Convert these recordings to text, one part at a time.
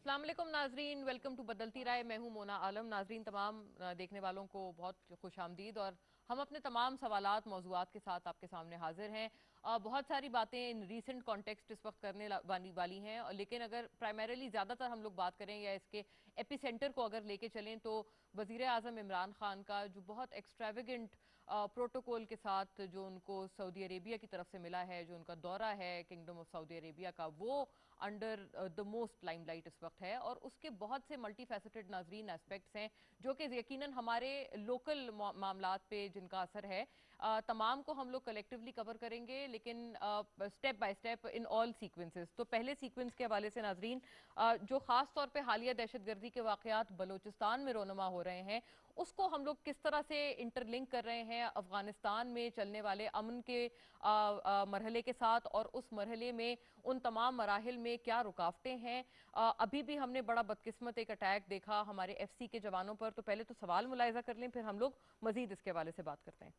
अस्सलाम वालेकुम नाजरीन, वेलकम टू बदलती राय। मैं हूं मोना आलम। नाजरीन, तमाम देखने वालों को बहुत खुश आमदीद और हम अपने तमाम सवालात मौज़ूआत के साथ आपके सामने हाजिर हैं। बहुत सारी बातें इन रीसेंट कॉन्टेक्स्ट इस वक्त करने वाली हैं, लेकिन अगर प्राइमरीली ज़्यादातर हम लोग बात करें या इसके एपिसेंटर को अगर लेके चलें तो वज़ीर आज़म इमरान खान का जो बहुत एक्स्ट्रावेगेंट प्रोटोकॉल के साथ जो उनको सऊदी अरेबिया की तरफ से मिला है, जो उनका दौरा है किंगडम ऑफ सऊदी अरेबिया का, वो अंडर द मोस्ट लाइमलाइट इस वक्त है। और उसके बहुत से मल्टी फैसेटेड नाजरीन एस्पेक्ट्स हैं जो कि यकीनन हमारे लोकल मामलात पे जिनका असर है, तमाम को हम लोग कलेक्टिवली कवर करेंगे, लेकिन step by step in all sequences. तो पहले सीक्वेंस के हवाले से नाजरीन, जो खास तौर पे हालिया दहशतगर्दी के वाकयात बलोचिस्तान में रोनमा हो रहे हैं, उसको हम लोग किस तरह से इंटरलिंक कर रहे हैं अफगानिस्तान में चलने वाले अमन के मरहले के साथ, और उस मरहले में उन तमाम मराहिल में क्या रुकावटें हैं। अभी भी हमने बड़ा बदकिस्मत एक अटैक देखा हमारे एफसी के जवानों पर। तो पहले तो सवाल मुलायजा कर लें, फिर हम लोग मजीद इसके हवाले से बात करते हैं।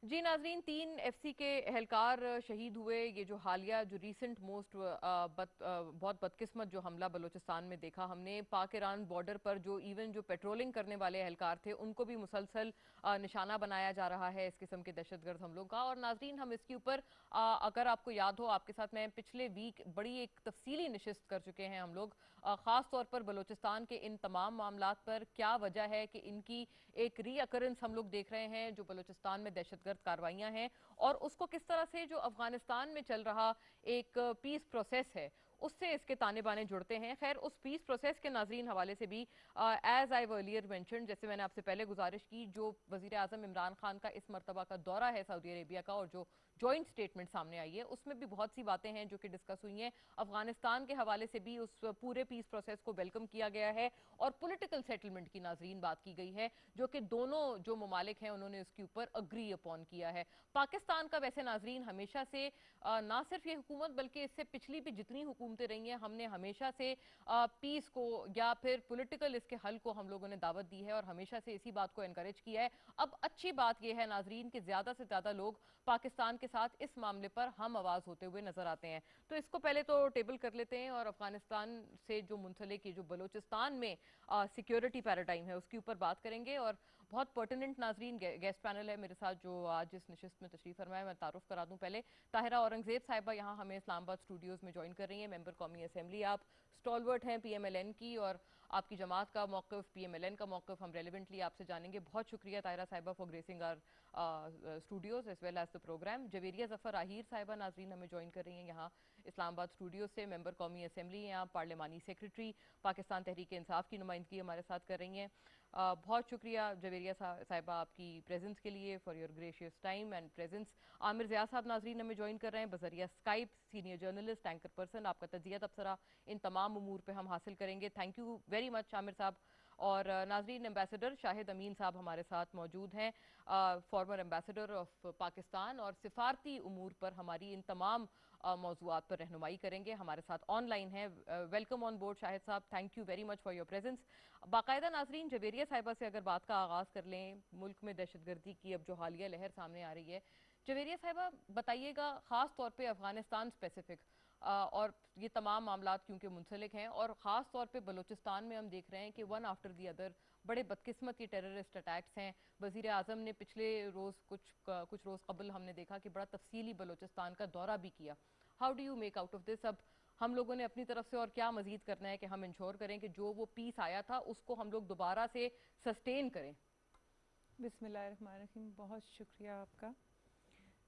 जी नाजरीन, 3 एफसी के एहलकार शहीद हुए। ये जो हालिया जो रीसेंट मोस्ट बहुत बदकिस्मत जो हमला बलूचिस्तान में देखा हमने, पाक ईरान बॉर्डर पर जो इवन जो पेट्रोलिंग करने वाले एहलकार थे उनको भी मुसलसल निशाना बनाया जा रहा है इस किस्म के दहशतगर्द हमलों का। और नाजरीन, हम इसके ऊपर अगर आपको याद हो, आपके साथ मैं पिछले वीक बड़ी एक तफसीली नशिस्त कर चुके हैं हम लोग, खास तौर पर बलूचिस्तान के इन तमाम मामलात पर। क्या वजह है कि इनकी एक रीअकरेंस हम लोग देख रहे हैं जो बलूचिस्तान में दहशतगर्द कार्रवाइयां हैं, और उसको किस तरह से जो अफगानिस्तान में चल रहा एक पीस प्रोसेस है उससे इसके ताने बाने जुड़ते हैं। खैर, उस पीस प्रोसेस के नाजरीन हवाले से भी एज आई अर्लियर मेंशन, जैसे मैंने आपसे पहले गुजारिश की, जो वजीर आजम इमरान खान का इस मरतबा का दौरा है सऊदी अरेबिया का और जो जॉइंट स्टेटमेंट सामने आई है, उसमें भी बहुत सी बातें हैं जो कि डिस्कस हुई हैं। अफगानिस्तान के हवाले से भी उस पूरे पीस प्रोसेस को वेलकम किया गया है और पॉलिटिकल सेटलमेंट की नाजरीन बात की गई है, जो कि दोनों जो ममालिक हैं उन्होंने उसके ऊपर अग्री अपॉन किया है। पाकिस्तान का वैसे नाजरीन हमेशा से ना सिर्फ ये हुकूमत बल्कि इससे पिछली भी जितनी हुकूमतें रही हैं, हमने हमेशा से पीस को या फिर पॉलिटिकल इसके हल को हम लोगों ने दावत दी है और हमेशा से इसी बात को एनकरेज किया है। अब अच्छी बात यह है नाजरीन कि ज्यादा से ज्यादा लोग पाकिस्तान के साथ इस मामले पर हम आवाज होते हुए नजर आते हैं। तो इसको पहले तो टेबल कर लेते हैं और अफगानिस्तान से जो मुंसलिक जो बलूचिस्तान में सिक्योरिटी पैराडाइम है उसके ऊपर बात करेंगे। और बहुत पर्टिनेंट नाजरीन गेस्ट पैनल है मेरे साथ जो आज इस नशिस्त में तशरीफ फरमाए। मैं तारुफ करा दूं पहले, ताहिरा औरंगजेब साहिबा यहाँ हमें इस्लामाबाद स्टूडियोज में ज्वाइन कर रही हैं, मेंबर कौमी असेंबली। आप स्टॉलवर्ट हैं पीएमएलएन की, और आपकी जमात का मौक़िफ़, पीएमएलएन का मौक़िफ़ हम रेलिवेंटली आपसे जानेंगे। बहुत शुक्रिया Tahira Sahiba for gracing our studios as well as the programme. Javeria Zafar Aahir Sahiba नाजरीन हमें ज्वाइन कर रही हैं यहाँ इस्लामाबाद स्टूडियो से, मेंबर कौमी असेंबली हैं आप, पार्लिमानी सेक्रेटरी, पाकिस्तान तहरीक इंसाफ की नुमाइंदगी हमारे साथ कर रही हैं। बहुत शुक्रिया जवेरिया साहिबा आपकी प्रेजेंस के लिए, for your gracious time and presence. Aamir Zia साहब नाजरीन हमें ज्वाइन कर रहे हैं बजरिया Skype, senior journalist, anchor person. आपका तजिया तबसरा इन तमाम उमूर पे हम हासिल करेंगे। Thank you very much Aamir साहब। और नाजरीन, एम्बेसडर शाहिद अमीन साहब हमारे साथ मौजूद हैं, फॉर्मर एम्बेसडर ऑफ पाकिस्तान, और सिफारती उमूर पर हमारी इन तमाम मौजूआत पर रहनुमाई करेंगे, हमारे साथ ऑनलाइन है। वेलकम ऑन बोर्ड शाहिद साहब, thank you very much for your presence. बाकायदा नाजरीन, जवेरिया साहिबा से अगर बात का आगाज़ कर लें, मुल्क में दहशतगर्दी की अब जो हालिया लहर सामने आ रही है, जवेरिया साहिबा बताइएगा, ख़ास तौर पे अफगानिस्तान स्पेसिफिक और ये तमाम मामलात क्योंकि मुंसलिक हैं, और ख़ास तौर पे बलूचिस्तान में हम देख रहे हैं कि वन आफ्टर दी अदर बड़े बदकिस्मत ये टेररिस्ट अटैक्स हैं। वज़ीर आज़म ने पिछले रोज़ कुछ रोज़ कबल हमने देखा कि बड़ा तफसीली बलूचिस्तान का दौरा भी किया। How do you make out of this? अब हम लोगों ने अपनी तरफ से और क्या मजीद करना है कि हम इंश्योर करें कि जो वो पीस आया था उसको हम लोग दोबारा से सस्टेन करें? बिस्मिल्लाहिर्रहमानिर्रहीम, बहुत शुक्रिया आपका।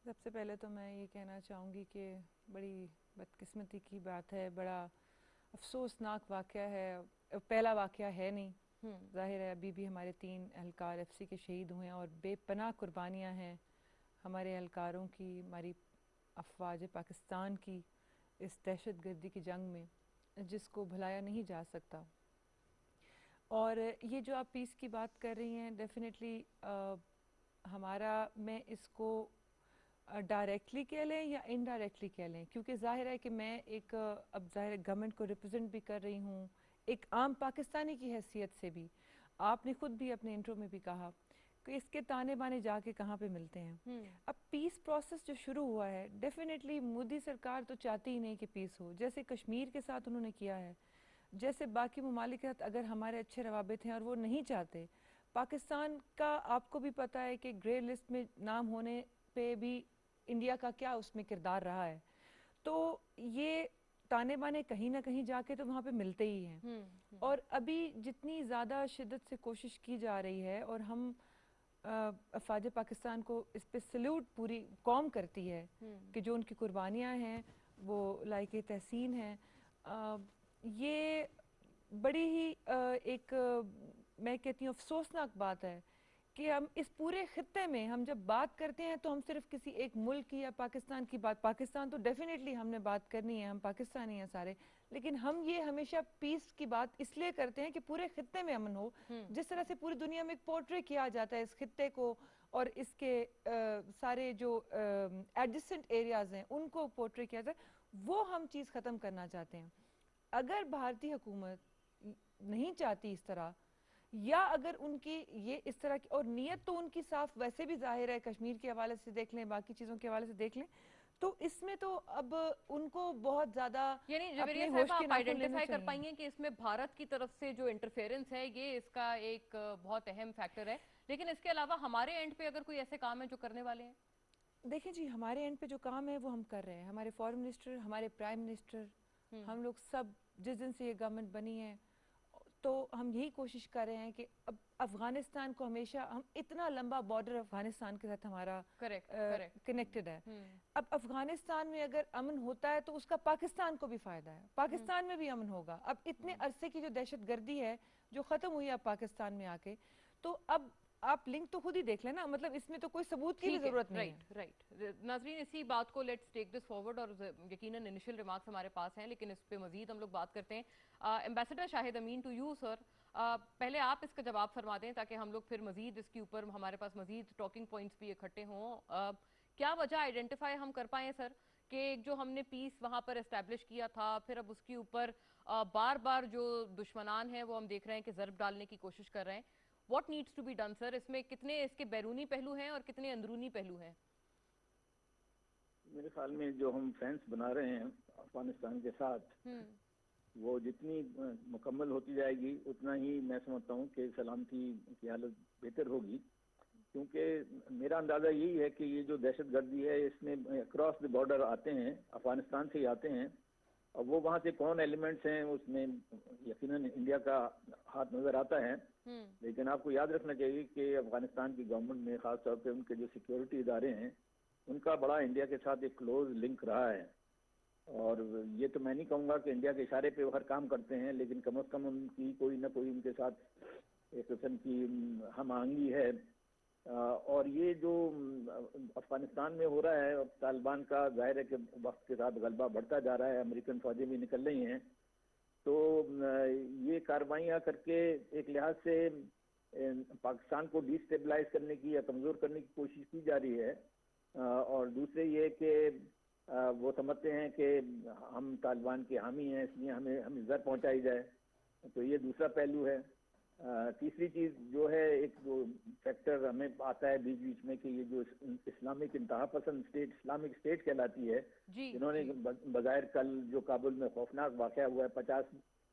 सबसे पहले तो मैं ये कहना चाहूँगी कि बड़ी बदकिस्मती की बात है, बड़ा अफसोसनाक वाक़या है, पहला वाक़या है नहीं। ज़ाहिर है अभी भी हमारे 3 एहलकार एफसी के शहीद हुए हैं और बेपनाह कुर्बानियाँ हैं हमारे एहलकारों की, हमारी अफवाज पाकिस्तान की इस दहशतगर्दी की जंग में, जिसको भुलाया नहीं जा सकता। और ये जो आप पीस की बात कर रही हैं, डेफिनेटली हमारा, मैं इसको डायरेक्टली कह लें या इनडायरेक्टली कह लें, क्योंकि जाहिर है कि मैं एक अब जाहिर है गवर्नमेंट को रिप्रेजेंट भी कर रही हूँ, एक आम पाकिस्तानी की हैसियत से भी। आपने खुद भी अपने इंट्रो में भी कहा कि इसके ताने बाने जाके कहाँ पे मिलते हैं। अब पीस प्रोसेस जो शुरू हुआ है, डेफिनेटली मोदी सरकार तो चाहती ही नहीं कि पीस हो, जैसे कश्मीर के साथ उन्होंने किया है, जैसे बाकी ममालिक के साथ अगर हमारे अच्छे रवाबित हैं और वो नहीं चाहते। पाकिस्तान का आपको भी पता है कि ग्रे लिस्ट में नाम होने पे भी इंडिया का क्या उसमें किरदार रहा है। तो ये ताने बाने कहीं ना कहीं जाके तो वहाँ पे मिलते ही हैं। और अभी जितनी ज़्यादा शिद्दत से कोशिश की जा रही है, और हम अफवाज पाकिस्तान को इस पे सल्यूट पूरी कौम करती है कि जो उनकी कुर्बानियाँ हैं वो लायक तहसीन हैं। ये बड़ी ही एक मैं कहती हूँ अफसोसनाक बात है कि हम इस पूरे खित्ते में हम जब बात करते हैं तो हम सिर्फ किसी एक मुल्क की या पाकिस्तान की बात, पाकिस्तान तो डेफिनेटली हमने बात करनी है, हम पाकिस्तानी हैं सारे, लेकिन हम ये हमेशा पीस की बात इसलिए करते हैं कि पूरे खित्ते में अमन हो। जिस तरह से पूरी दुनिया में एक पोर्ट्रे किया जाता है इस खित्ते को और इसके सारे जो एडजेसेंट एरियाज हैं उनको पोर्ट्रे किया जाए, वो हम चीज़ ख़त्म करना चाहते हैं। अगर भारतीय हुकूमत नहीं चाहती इस तरह, या अगर उनकी ये इस तरह की, और नीयत तो उनकी साफ वैसे भी जाहिर है, कश्मीर के हवाले से देख लें, बाकी चीज़ों के हवाले से देख लें, तो इसमें तो अब उनको बहुत ज़्यादा यानी अपने जवेरिया होश साहब के आप नाखून लेने आइडेंटिफाई कर चाहिए। पाएंगे कि इसमें भारत की तरफ से जो इंटरफेरेंस है ये इसका एक बहुत अहम फैक्टर है, लेकिन इसके अलावा हमारे एंड पे अगर कोई ऐसे काम है जो करने वाले हैं? देखिए जी, हमारे एंड पे जो काम है वो हम कर रहे हैं। हमारे फॉरेन मिनिस्टर, हमारे प्राइम मिनिस्टर, हम लोग सब जिस दिन से ये गवर्नमेंट बनी है तो हम यही कोशिश कर रहे हैं कि अब अफगानिस्तान को हमेशा, हम इतना लंबा बॉर्डर अफगानिस्तान के साथ हमारा करेक्ट कनेक्टेड है। अब अफगानिस्तान में अगर अमन होता है तो उसका पाकिस्तान को भी फायदा है, पाकिस्तान में भी अमन होगा। अब इतने अरसे की जो दहशत गर्दी है जो खत्म हुई है अब पाकिस्तान में आके, तो अब आप लिंक तो खुद ही देख लेना, मतलब इसमें तो कोई सबूत की भी ठीक है। जरूरत नहीं राइट राइट नाजरीन, इसी बात को लेट्स टेक दिस फॉरवर्ड, और यकीनन इनिशियल रिमार्क्स हमारे पास हैं लेकिन इस पे मजीद हम लोग बात करते हैं। Ambassador Shahid Amin, to you sir, पहले आप इसका जवाब फरमा दें ताकि हम लोग फिर मजीद इसके ऊपर हमारे पास मजीद टॉकिंग पॉइंट्स भी इकट्ठे हों। क्या वजह आइडेंटिफाई हम कर पाए सर कि जो हमने पीस वहां पर एस्टेब्लिश किया था, फिर अब उसके ऊपर बार बार जो दुश्मनान हैं वो हम देख रहे हैं कि ज़र्ब डालने की कोशिश कर रहे हैं। What needs to be done sir? इसमें कितने इसके बैरूनी पहलू हैं और कितने अंदरूनी पहलू हैं? मेरे ख्याल में जो हम फ्रेंड्स बना रहे हैं अफगानिस्तान के साथ, वो जितनी मुकम्मल होती जाएगी उतना ही मैं समझता हूँ कि सलामती की हालत बेहतर होगी। क्योंकि मेरा अंदाज़ा यही है कि ये जो दहशत गर्दी है इसमें अक्रॉस द बॉर्डर आते हैं, अफगानिस्तान से ही आते हैं। और वो वहाँ से कौन एलिमेंट्स हैं उसमें यकीनन इंडिया का हाथ नज़र आता है। लेकिन आपको याद रखना चाहिए कि अफगानिस्तान की गवर्नमेंट में ख़ास तौर पे उनके जो सिक्योरिटी इदारे हैं उनका बड़ा इंडिया के साथ एक क्लोज लिंक रहा है। और ये तो मैं नहीं कहूँगा कि इंडिया के इशारे पे वो हर काम करते हैं, लेकिन कम से कम उनकी कोई ना कोई उनके साथ एक किस्म की हम आहंगी है। और ये जो अफगानिस्तान में हो रहा है, अब तालिबान का जाहिर है कि वक्त के साथ गलबा बढ़ता जा रहा है, अमेरिकन फौजें भी निकल रही हैं, तो ये कार्रवाइयाँ करके एक लिहाज से पाकिस्तान को डिस्टेबलाइज करने की या कमज़ोर करने की कोशिश की जा रही है। और दूसरे ये कि वो समझते हैं कि हम तालिबान के हामी हैं इसलिए हमें ज़र पहुंचाई जाए, तो ये दूसरा पहलू है। तीसरी चीज़ जो है, एक जो फैक्टर हमें आता है बीच बीच में कि ये जो इस्लामिक इंतहा पसंद स्टेट, इस्लामिक स्टेट कहलाती है, जिन्होंने बगैर कल जो काबुल में खौफनाक वाक़या हुआ है, 50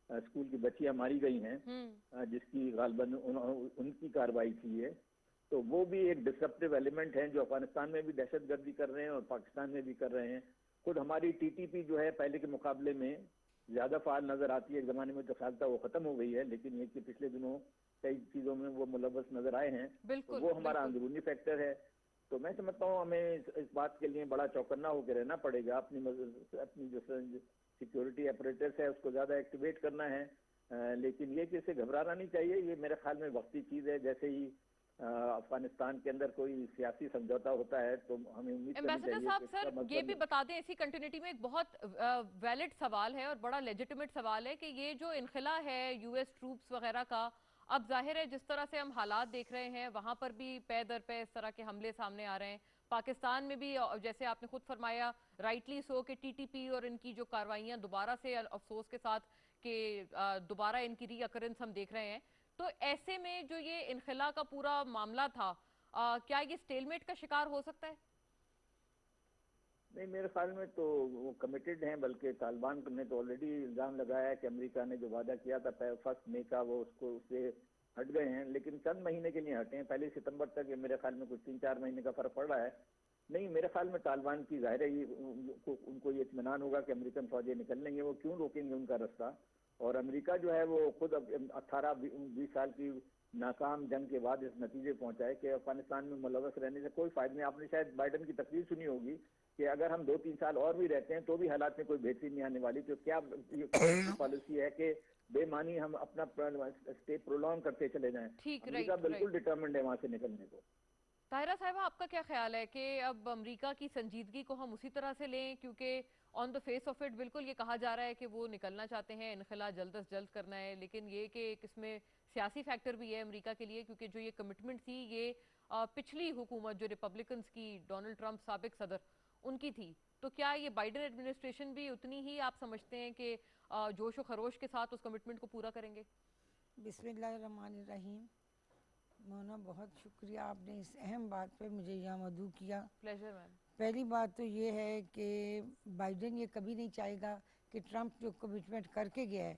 स्कूल की बच्चियां मारी गई हैं, जिसकी गालबन उनकी कार्रवाई की है, तो वो भी एक डिसरप्टिव एलिमेंट हैं जो अफगानिस्तान में भी दहशत गर्दी कर रहे हैं और पाकिस्तान में भी कर रहे हैं। खुद हमारी टीटीपी जो है पहले के मुकाबले में ज़्यादा फाल नज़र आती है। एक ज़माने में जो ख्याल था वो ख़त्म हो गई है, लेकिन ये कि पिछले दिनों कई चीज़ों में वो मुलव्वस नज़र आए हैं, तो वो हमारा अंदरूनी फैक्टर है। तो मैं समझता हूँ हमें इस बात के लिए बड़ा चौकन्ना होकर रहना पड़ेगा। अपनी जो सिक्योरिटी अपरेटर्स है उसको ज़्यादा एक्टिवेट करना है, लेकिन ये कि इसे घबराना नहीं चाहिए। ये मेरे ख्याल में वक्ती चीज़ है। जैसे ही अफगानिस्तान के अंदर कोई सियासी समझौता होता है तो हमें उम्मीद करनी चाहिए। साहब सर ये भी बता दें इसी कंटिन्यूटी में, एक बहुत वैलिड सवाल है और बड़ा लेजिटिमेट सवाल है कि ये जो इनखिला है यूएस ट्रूप्स वगैरह का, अब जाहिर है जिस तरह से हम हालात देख रहे हैं वहां पर भी पे दर पे इस तरह के हमले सामने आ रहे हैं, पाकिस्तान में भी जैसे आपने खुद फरमाया राइटली सो कि टीटीपी और इनकी जो कार्रवाइयां दोबारा से अफसोस के साथ कि दोबारा इनकी रीअकरेंस हम देख रहे हैं, तो ऐसे में जो ये इनखला का पूरा मामला था, क्या ये स्टेलमेट का शिकार हो सकता है? नहीं, मेरे ख्याल में तो वो कमिटेड हैं, बल्कि तालिबान ने तो ऑलरेडी इल्ज़ाम लगाया है कि अमेरिका ने जो वादा किया था 1 मई का वो उससे हट गए हैं, लेकिन चंद महीने के लिए हटे हैं। 1 सितंबर तक मेरे ख्याल में कुछ 3-4 महीने का फर्क पड़ रहा है। नहीं, मेरे ख्याल में तालिबान की जाहिर है उनको ये इत्मीनान होगा कि अमेरिकन फौजें निकल लेंगे, वो क्यों रोकेंगे उनका रास्ता। और अमेरिका जो है वो खुद 18-20 साल की नाकाम जंग के बाद इस नतीजे पहुंचा है कि अफगानिस्तान में मुलवस रहने से कोई फायदा नहीं। आपने शायद बाइडन की तकरीर सुनी होगी कि अगर हम 2-3 साल और भी रहते हैं तो भी हालात में कोई बेहतरी नहीं आने वाली। तो क्या ये पॉलिसी है कि बेमानी हम अपना स्टे प्रोलॉन्ग करते चले जाएं? अमेरिका बिल्कुल डिटर्मिन्ड है वहां से निकलने को। ताहिरा साहिबा, आपका क्या ख्याल है कि अब अमेरिका की संजीदगी को हम उसी तरह से लें, क्योंकि on the face of it बिल्कुल ये कहा जा रहा है कि वो निकलना चाहते हैं, इनखला जल्द से जल्द करना है, लेकिन ये कि इसमें सियासी फैक्टर भी है अमेरिका के लिए, क्योंकि जो ये कमिटमेंट थी ये पिछली हुकूमत जो रिपब्लिकन्स की, डोनाल्ड ट्रंप साबिक सदर, उनकी थी। तो क्या ये बाइडेन एडमिनिस्ट्रेशन भी उतनी ही आप समझते हैं कि जोश व खरोश के साथ उस कमिटमेंट को पूरा करेंगे? बिस्मिल्लाहिर्रहमानिर्रहीम। मोना, बहुत शुक्रिया, आपने इस अहम बात पे मुझे यहाँ मदऊ किया। Pleasure ma'am. पहली बात तो ये है कि बाइडेन ये कभी नहीं चाहेगा कि ट्रंप जो कमिटमेंट करके गया है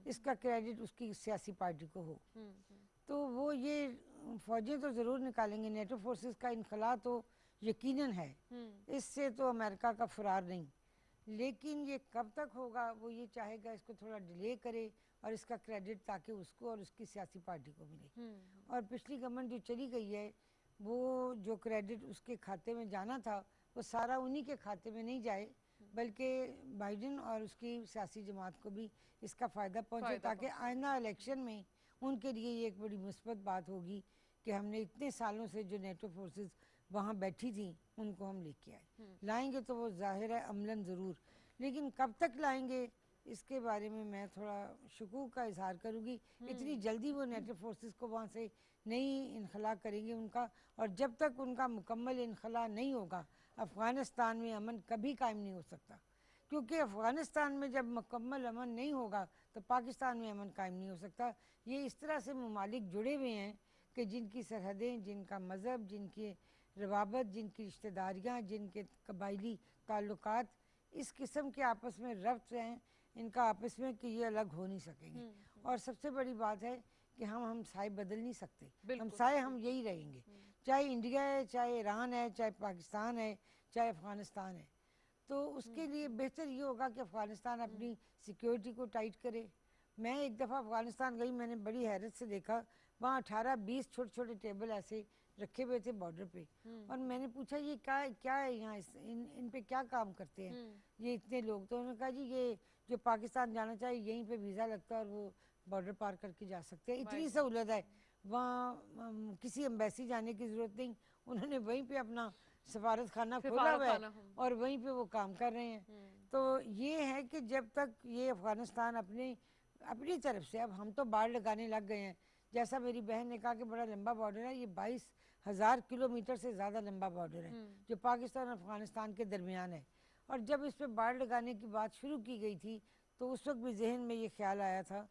इसका क्रेडिट उसकी सियासी पार्टी को हो। तो वो ये फौजें तो ज़रूर निकालेंगे, नेटो फोर्सेस का इनखला तो यकीनन है, इससे तो अमेरिका का फरार नहीं। लेकिन ये कब तक होगा वो ये चाहेगा इसको थोड़ा डिले करे और इसका क्रेडिट ताकि उसको और उसकी सियासी पार्टी को मिले। और पिछली गवर्नमेंट जो चली गई है वो जो क्रेडिट उसके खाते में जाना था वो सारा उन्हीं के खाते में नहीं जाए, बल्कि बाइडेन और उसकी सियासी जमात को भी इसका फ़ायदा पहुँचे, ताकि आइंदा इलेक्शन में उनके लिए ये एक बड़ी मुस्बत बात होगी कि हमने इतने सालों से जो नेटो फोर्सेस वहाँ बैठी थी उनको हम लेके आए। लाएंगे तो वो जाहिर है अमलन ज़रूर, लेकिन कब तक लाएंगे इसके बारे में मैं थोड़ा शकूक का इजहार करूँगी। इतनी जल्दी वो नेटो फोर्सेस को वहाँ से नहीं इनखला करेंगे उनका, और जब तक उनका मुकम्मल इनखला नहीं होगा अफ़गानिस्तान में अमन कभी कायम नहीं हो सकता, क्योंकि अफ़गानिस्तान में जब मुकम्मल अमन नहीं होगा तो पाकिस्तान में अमन कायम नहीं हो सकता। ये इस तरह से ममालिक जुड़े हुए हैं कि जिनकी सरहदें, जिनका मज़हब, जिनकी रवाबत, जिनकी रिश्तेदारियाँ, जिनके कबायली ताल्लुकात इस किस्म के आपस में रब्त हैं इनका आपस में कि ये अलग हो नहीं सकेंगे। और सबसे बड़ी बात है कि हम हमसाए बदल नहीं सकते, हमसाए हम यही रहेंगे, चाहे इंडिया है, चाहे ईरान है, चाहे पाकिस्तान है, चाहे अफ़गानिस्तान है। तो उसके लिए बेहतर ये होगा कि अफ़गानिस्तान अपनी सिक्योरिटी को टाइट करे। मैं एक दफ़ा अफ़गानिस्तान गई, मैंने बड़ी हैरत से देखा वहाँ 18-20 छोटे छोटे टेबल ऐसे रखे हुए थे बॉर्डर पे, और मैंने पूछा ये क्या है यहाँ, इन पे क्या काम करते हैं ये इतने लोग। तो उन्होंने कहा जी ये जो पाकिस्तान जाना चाहिए यहीं पे वीज़ा लगता है और वो बॉर्डर पार करके जा सकते हैं, इतनी सहूलत है वहाँ, किसी एम्बेसी जाने की ज़रूरत नहीं। उन्होंने वहीं पे अपना सफारत खाना खोला हुआ है और वहीं पे वो काम कर रहे हैं। तो ये है कि जब तक ये अफ़गानिस्तान अपनी तरफ से, अब हम तो बाढ़ लगाने लग गए हैं, जैसा मेरी बहन ने कहा कि बड़ा लंबा बॉर्डर है, ये 22,000 किलोमीटर से ज़्यादा लंबा बॉर्डर है जो पाकिस्तान और अफ़गानिस्तान के दरमियान है। और जब इस पर बाढ़ लगाने की बात शुरू की गई थी तो उस वक्त भी जहन में ये ख्याल आया था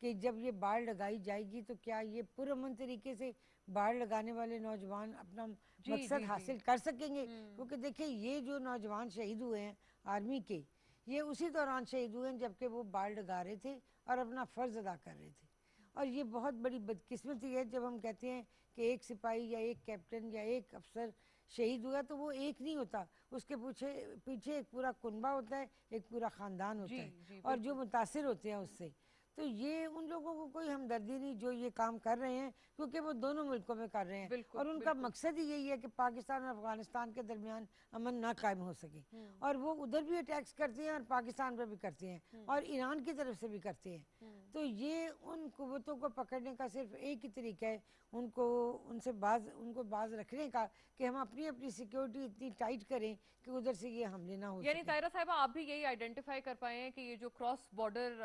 कि जब ये बाढ़ लगाई जाएगी तो क्या ये पुरअमन तरीके से बाढ़ लगाने वाले नौजवान अपना मकसद हासिल कर सकेंगे। क्योंकि देखिए ये जो नौजवान शहीद हुए हैं आर्मी के, ये उसी दौरान शहीद हुए हैं जबकि वो बाढ़ लगा रहे थे और अपना फ़र्ज़ अदा कर रहे थे। और ये बहुत बड़ी बदकिस्मती है जब हम कहते हैं कि एक सिपाही या एक कैप्टन या एक अफसर शहीद हुआ तो वो एक नहीं होता, उसके पीछे एक पूरा कुनबा होता है, एक पूरा ख़ानदान होता है और जो मुतासिर होते हैं उससे। तो ये उन लोगों को कोई हमदर्दी नहीं जो ये काम कर रहे हैं, क्योंकि वो दोनों मुल्कों में कर रहे हैं और उनका मकसद ही यही है कि पाकिस्तान और अफगानिस्तान के दरमियान अमन ना कायम हो सके। और वो उधर भी अटैक्स करते हैं और पाकिस्तान पर भी करते हैं और ईरान की तरफ से भी करते हैं। तो ये उन कुव्वतों को पकड़ने का सिर्फ एक ही तरीका है, उनको बाज रखने का कि हम अपनी अपनी सिक्योरिटी इतनी टाइट करें कि उधर से ये हमले ना हो। यानी ताहिरा साहिबा, आप भी यही आइडेंटिफाई कर पाए हैं कि ये जो क्रॉस बॉर्डर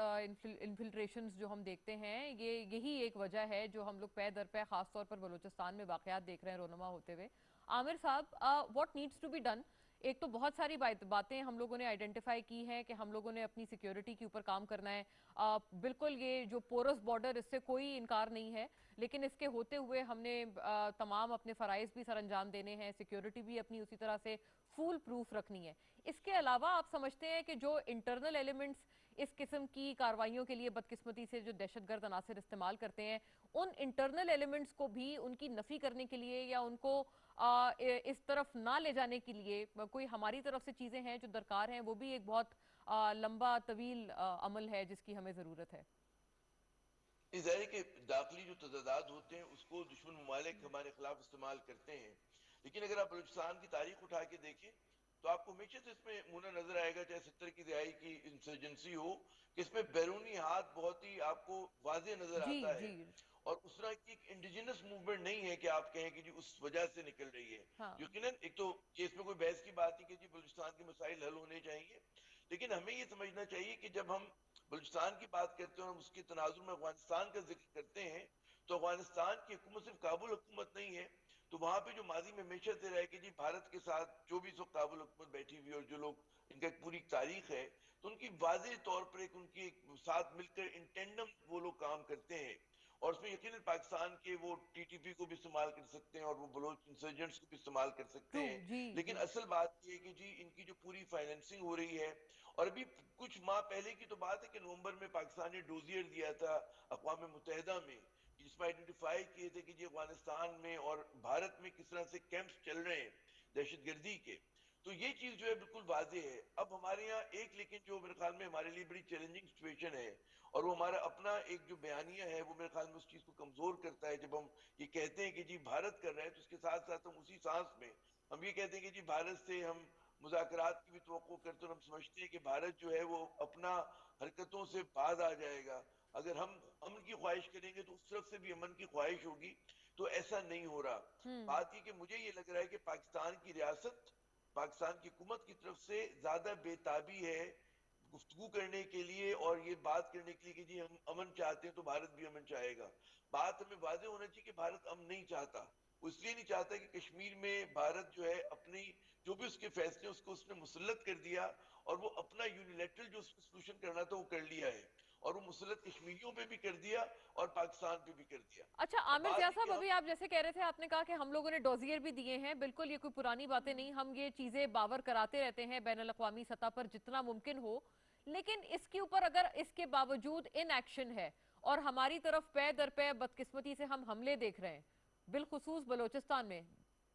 इन्फिल्ट्रेशंस जो हम देखते हैं, यही एक वजह है जो हम लोग पै दर पै खासतौर पर बलूचिस्तान में वाकयात देख रहे हैं रोनुमा होते हुए। Aamir Sahab, what needs to be done? एक तो बहुत सारी बातें हम लोगों ने आइडेंटिफाई की हैं कि हम लोगों ने अपनी सिक्योरिटी के ऊपर काम करना है। बिल्कुल, ये जो पोरस बॉर्डर, इससे कोई इनकार नहीं है, लेकिन इसके होते हुए हमने तमाम अपने फ़राइज़ भी सर अंजाम देने हैं, सिक्योरिटी भी अपनी उसी तरह से फुल प्रूफ रखनी है। इसके अलावा आप समझते हैं कि जो इंटरनल एलिमेंट्स इस किस्म की कार्रवाइयों के लिए बदकिस्मती से जो दहशतगर्द अनासर इस्तेमाल करते हैं, उन इंटरनल एलिमेंट्स को भी उनकी नफी करने के लिए या उनको इस तरफ ना ले जाने के लिए कोई हमारी तरफ से चीजें हैं जो दरकार हैं, वो भी एक बहुत लंबा तवील अमल है जिसकी हमें जरूरत है। ज़ाहिर है कि दाखिली जो तजादात होते हैं उसको दुश्मन ममालिक हमारे खिलाफ इस्तेमाल करते हैं, लेकिन अगर आप बलूचिस्तान की तारीख उठा के देखें तो आपको हमेशा से इसमें मुना नजर आएगा, चाहे 70 की दिहाई की इंसर्जेंसी हो, कि इसमें बैरूनी हाथ बहुत ही आपको वाज़ेह नजर जी आता है। जी। और उस तरह की एक इंडिजिनस मूवमेंट नहीं है कि आप कहें कि जी उस वजह से निकल रही है। हाँ। यकीनन एक तो ये इसमें कोई बहस की बात नहीं कि जी बलूचिस्तान के मसाइल हल होने चाहिए, लेकिन हमें ये समझना चाहिए कि जब हम बलूचिस्तान की बात करते हैं और उसके तनाजुर में अफगानिस्तान का जिक्र करते हैं, तो अफगानिस्तान की हुकूमत सिर्फ काबुल हुकूमत नहीं है। तो वहां पे जो माजी में हमेशा से रहा है कि जी भारत के साथ जो भी सब काबुल हुकूमत बैठी हुई और जो लोग, इनका एक पूरी तारीख है, तो उनकी वाज़ेह तौर पर एक उनकी साथ मिलकर इन टेंडम वो लोग काम करते हैं। और उसमें यकीनन पाकिस्तान के वो टीटीपी को भी इस्तेमाल कर सकते हैं और वो बलोच इंसर्जेंट्स को भी इस्तेमाल कर सकते हैं, जी लेकिन जी। असल बात ये है कि जी इनकी जो पूरी फाइनेंसिंग हो रही है। और अभी कुछ माह पहले की तो बात है कि नवंबर में पाकिस्तान ने डोजियर दिया था अक़वाम मुत्तहिदा में, जिसमें आइडेंटिफाई किए थे कि जी अफगानिस्तान में और भारत में किस तरह से कैंप्स चल रहे हैं दहशतगर्दी के। तो ये चीज जो है बिल्कुल वाजे है। अब हमारे यहाँ एक, लेकिन जो मेरे ख्याल में हमारे लिए बड़ी चैलेंजिंग सिचुएशन है, और वो हमारा अपना एक जो बयानिया है वो मेरे ख्याल में उस चीज को कमजोर करता है। जब हम ये कहते हैं कि जी भारत कर रहा है, तो उसके साथ साथ हम उसी सांस में हम ये कहते हैं कि जी भारत से हम मुज़ाकरात की भी तवक्को करते हैं, और हम समझते हैं कि भारत जो है वो अपना हरकतों से बाज आ जाएगा। अगर हम अमन की ख्वाहिश करेंगे तो उस तरफ से भी अमन की ख्वाहिश होगी, तो ऐसा नहीं हो रहा। बात ये कि मुझे ये लग रहा है कि पाकिस्तान की रियासत, पाकिस्तान की हुकूमत की तरफ से ज्यादा बेताबी है गुफ्तगू करने के लिए और ये बात करने के लिए कि जी हम अमन चाहते हैं तो भारत भी अमन चाहेगा। बात हमें वाज़ेह होना चाहिए कि भारत अमन नहीं चाहता। वो इसलिए नहीं चाहता कि कश्मीर में भारत जो है अपनी जो भी उसके फैसले उसको उसने मुसल्लत कर दिया, और वो अपना यूनिलैटरल जो सोल्यूशन करना था वो कर लिया है, और वो मुसल्लत कश्मीरियों पे भी कर दिया और पाकिस्तान पे भी कर दिया। अच्छा अब आमिर बात जिया ये साहब, कि अभी हम आप जैसे कह रहे थे, आपने कहा कि हम लोगों ने डोजियर भी दिए हैं। बिल्कुल, ये कोई पुरानी बातें नहीं, हम ये चीजें बावर कराते रहते हैं बैनुल अक़वामी सतह पर जितना मुमकिन हो। लेकिन इसके ऊपर अगर इसके बावजूद इन एक्शन है और हमारी तरफ पै दर पै बदकिस्मती से हम हमले देख रहे हैं, बिलखुसूस बलोचिस्तान में,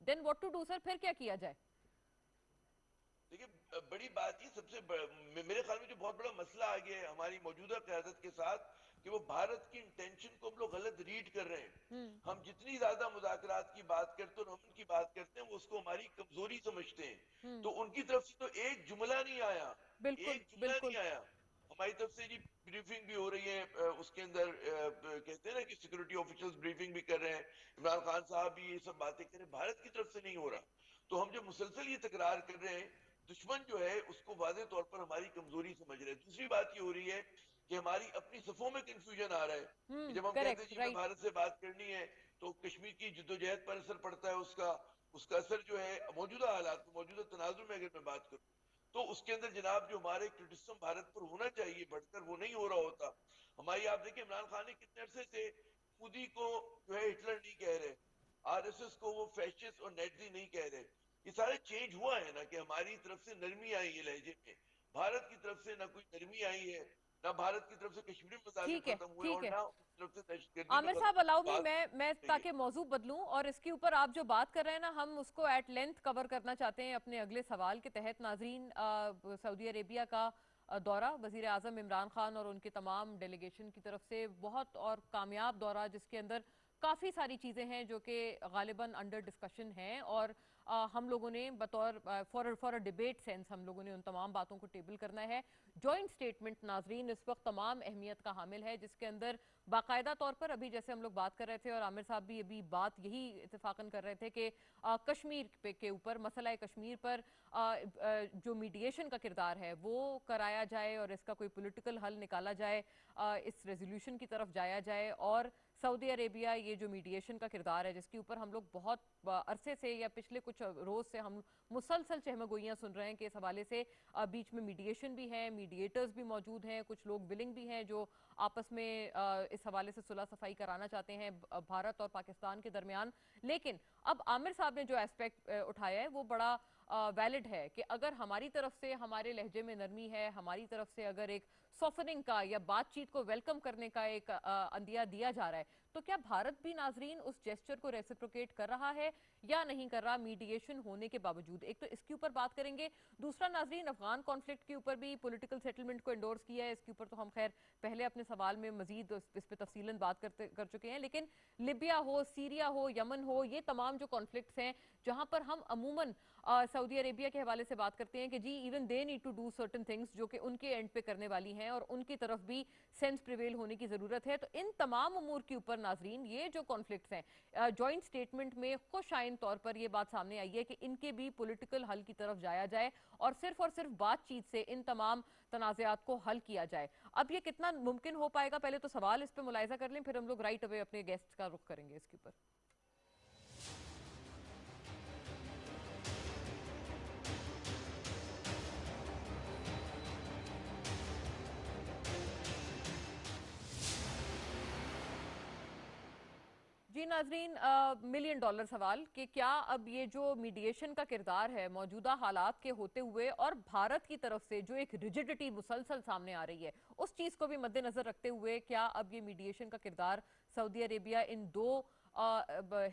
then what to do sir? फिर क्या किया जाए? देखिए बड़ी बात ये मेरे ख्याल में जो बहुत बड़ा मसला आ गया है हमारी मौजूदा क़यादत के साथ, कि वो भारत की इंटेंशन को हम लोग गलत रीड कर रहे हैं। हम जितनी ज्यादा मुज़ाकरात की बात करते हैं और अमन की बात करते हैं, वो उसको हमारी कमजोरी समझते हैं। तो उनकी तरफ से तो एक जुमला नहीं आया, बिल्कुल एक जुमला नहीं बिल्कुल। आया। हमारी तरफ से जी ब्रीफिंग भी हो रही है, उसके अंदर कहते हैं ना कि सिक्योरिटी ऑफिशियल्स ब्रीफिंग भी कर रहे हैं, इमरान खान साहब भी ये सब बातें कर रहे हैं, भारत की तरफ से नहीं हो रहा। तो हम जब मुसलसल ये तकरार कर रहे हैं, दुश्मन जो है उसको वाज़ेह तौर पर हमारी कमजोरी समझ रहे हैं। दूसरी बात ये हो रही है कि हमारी अपनी सफों में कंफ्यूजन आ रहा है, कि जब हम कहते हैं करेक्ट, जी हमें राइट। भारत से बात करनी है, तो कश्मीर की जद्दोजहद पर असर पड़ता है, उसका उसका असर जो है मौजूदा हालात में, मौजूदा तनाजुर में अगर मैं बात करूं, तो उसके अंदर जनाब जो हमारे क्रिटिसिज्म भारत पर होना चाहिए बढ़कर, वो नहीं हो रहा होता। हमारी, आप देखिए इमरान खान ने कितने अरसे से मोदी को जो है हिटलर नहीं कह रहे, आरएसएस को वो फैशिस्ट और नेटजी नहीं कह रहे। ये सारे चेंज हुआ है ना, कि हमारी तरफ से नरमी आई है लहजे में, भारत की तरफ से ना कोई नरमी आई है, ना भारत की तरफ से कश्मीरी मसाले ठीक है, खत्म हुए ठीक और है। ना उस तरफ से दहशतगर्दी पे आमिर साहब, अलाउ मी, बात मैं नहीं है। ताकि मौजू बदलूं और इसके ऊपर आप जो बात कर रहे हैं ना, हम उसको एट लेंथ कवर करना चाहते हैं अपने अगले सवाल के तहत। नाजरीन, सऊदी अरेबिया का दौरा, वजीर आजम इमरान खान और उनके तमाम डेलीगेशन की तरफ से बहुत और कामयाब दौरा, जिसके अंदर काफ़ी सारी चीज़ें हैं जो कि गालिबन अंडर डिस्कशन हैं, और हम लोगों ने बतौर फॉर अ डिबेट सेंस हम लोगों ने उन तमाम बातों को टेबल करना है। जॉइंट स्टेटमेंट नाजरीन इस वक्त तमाम अहमियत का हामिल है, जिसके अंदर बाकायदा तौर पर, अभी जैसे हम लोग बात कर रहे थे और आमिर साहब भी अभी बात यही इत्तेफाकन कर रहे थे कि कश्मीर के ऊपर, मसला कश्मीर पर जो मीडिएशन का किरदार है वो कराया जाए और इसका कोई पॉलिटिकल हल निकाला जाए, इस रेजोल्यूशन की तरफ जाया जाए, और सऊदी अरेबिया ये जो मीडिएशन का किरदार है, जिसके ऊपर हम लोग बहुत अरसे से या पिछले कुछ रोज से हम मुसलसल चहमगोइयां सुन रहे हैं कि इस हवाले से बीच में मीडिएशन भी है, मीडिएटर्स भी मौजूद हैं, कुछ लोग विलिंग भी हैं जो आपस में इस हवाले से सुलह सफाई कराना चाहते हैं भारत और पाकिस्तान के दरमियान। लेकिन अब आमिर साहब ने जो एस्पेक्ट उठाया है वो बड़ा वैलिड है कि अगर हमारी तरफ से हमारे लहजे में नरमी है, हमारी तरफ से अगर एक सॉफ्टनिंग का या बातचीत को वेलकम करने का एक अंदिया दिया जा रहा है, तो क्या भारत भी नाजरीन उस जेस्चर को रेसिप्रोकेट कर रहा है या नहीं कर रहा मीडिएशन होने के बावजूद? एक तो इसके ऊपर बात करेंगे। दूसरा नाजरीन, अफगान कॉन्फ्लिक्ट के ऊपर भी पॉलिटिकल सेटलमेंट को एंडोर्स किया है, इसके ऊपर तो हम खैर पहले अपने सवाल में मजीद इस पर तफसीलन बात कर चुके हैं। लेकिन लिबिया हो, सीरिया हो, यमन हो, ये तमाम जो कॉन्फ्लिक्ट्स हैं जहां पर हम अमूमन सऊदी अरेबिया के हवाले से बात करते हैं कि जी even they need to do certain things जो कि उनके एंड पे करने वाली हैं और उनकी तरफ भी सेंस प्रिवेल होने की जरूरत है। तो इन तमाम अमूर के ऊपर नाजरीन ये जो कॉन्फ्लिक्ट्स हैं, जॉइंट स्टेटमेंट में खुशआइन तौर पर ये बात सामने आई है कि इनके भी पॉलिटिकल हल की तरफ जाया जाए और सिर्फ बातचीत से इन तमाम तनाज़ात को हल किया जाए। अब ये कितना मुमकिन हो पाएगा, पहले तो सवाल इस पर मुलाहिजा कर लें, फिर हम लोग राइट अवे अपने गेस्ट का रुख करेंगे इसके ऊपर। जी नाजरीन, $1 मिलियन सवाल कि क्या अब ये जो मीडिएशन का किरदार है मौजूदा हालात के होते हुए और भारत की तरफ से जो एक रिजिडिटी मुसलसल सामने आ रही है उस चीज को भी मद्देनजर रखते हुए क्या अब ये मीडिएशन का किरदार सऊदी अरेबिया इन दो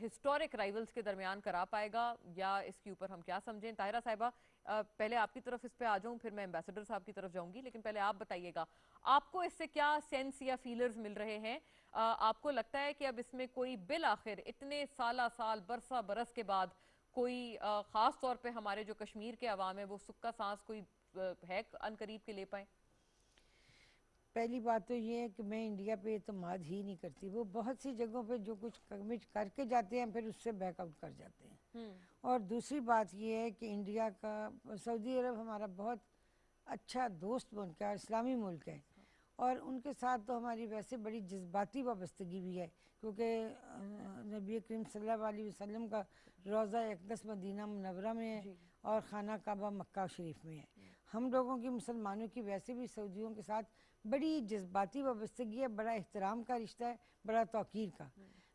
हिस्टोरिक राइवल्स के दरमियान करा पाएगा या इसके ऊपर हम क्या समझें? ताहिरा साहिबा, पहले आपकी तरफ इस पे आ जाऊं, फिर मैं एम्बेसडर साहब की तरफ जाऊंगी, लेकिन पहले आप बताइएगा आपको इससे क्या सेंस या फीलर्स मिल रहे हैं? आपको लगता है कि अब इसमें कोई बिल आखिर इतने साल बरसा बरस के बाद कोई खास तौर पे हमारे जो कश्मीर के अवाम है वो सुक्का सांस कोई है अनकरीब के ले पाए? पहली बात तो ये है कि मैं इंडिया पे एतमाद ही नहीं करती। वो बहुत सी जगहों पे जो कुछ कमिट करके जाते हैं फिर उससे बैकआउट कर जाते हैं। और दूसरी बात ये है कि इंडिया का सऊदी अरब हमारा बहुत अच्छा दोस्त बन के इस्लामी मुल्क है और उनके साथ तो हमारी वैसे बड़ी जज्बाती वाबस्तगी भी है क्योंकि नबी करीम सल्लल्लाहु अलैहि वसल्लम का रोज़ा अक़दस मदीना मुनव्वरा में है और खाना काबा मक्का शरीफ में है। हम लोगों की मुसलमानों की वैसे भी सऊदियों के साथ बड़ी जज्बाती वाबस्तगी है, बड़ा एहतराम का रिश्ता है, बड़ा तौकीर का।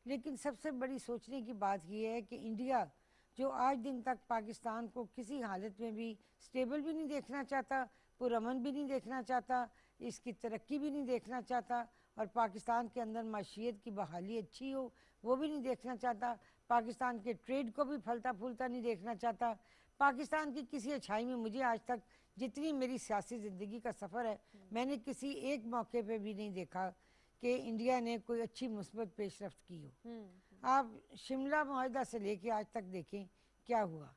लेकिन सबसे बड़ी सोचने की बात यह है कि इंडिया जो आज दिन तक पाकिस्तान को किसी हालत में भी स्टेबल भी नहीं देखना चाहता, पुरअमन भी नहीं देखना चाहता, इसकी तरक्की भी नहीं देखना चाहता और पाकिस्तान के अंदर माशियत की बहाली अच्छी हो वो भी नहीं देखना चाहता, पाकिस्तान के ट्रेड को भी फलता फूलता नहीं देखना चाहता। पाकिस्तान की किसी अच्छाई में मुझे आज तक जितनी मेरी सियासी ज़िंदगी का सफ़र है मैंने किसी एक मौके पे भी नहीं देखा कि इंडिया ने कोई अच्छी मुस्बत पेशरफ्त की हो। आप शिमला मुआहदा से लेके आज तक देखें क्या हुआ।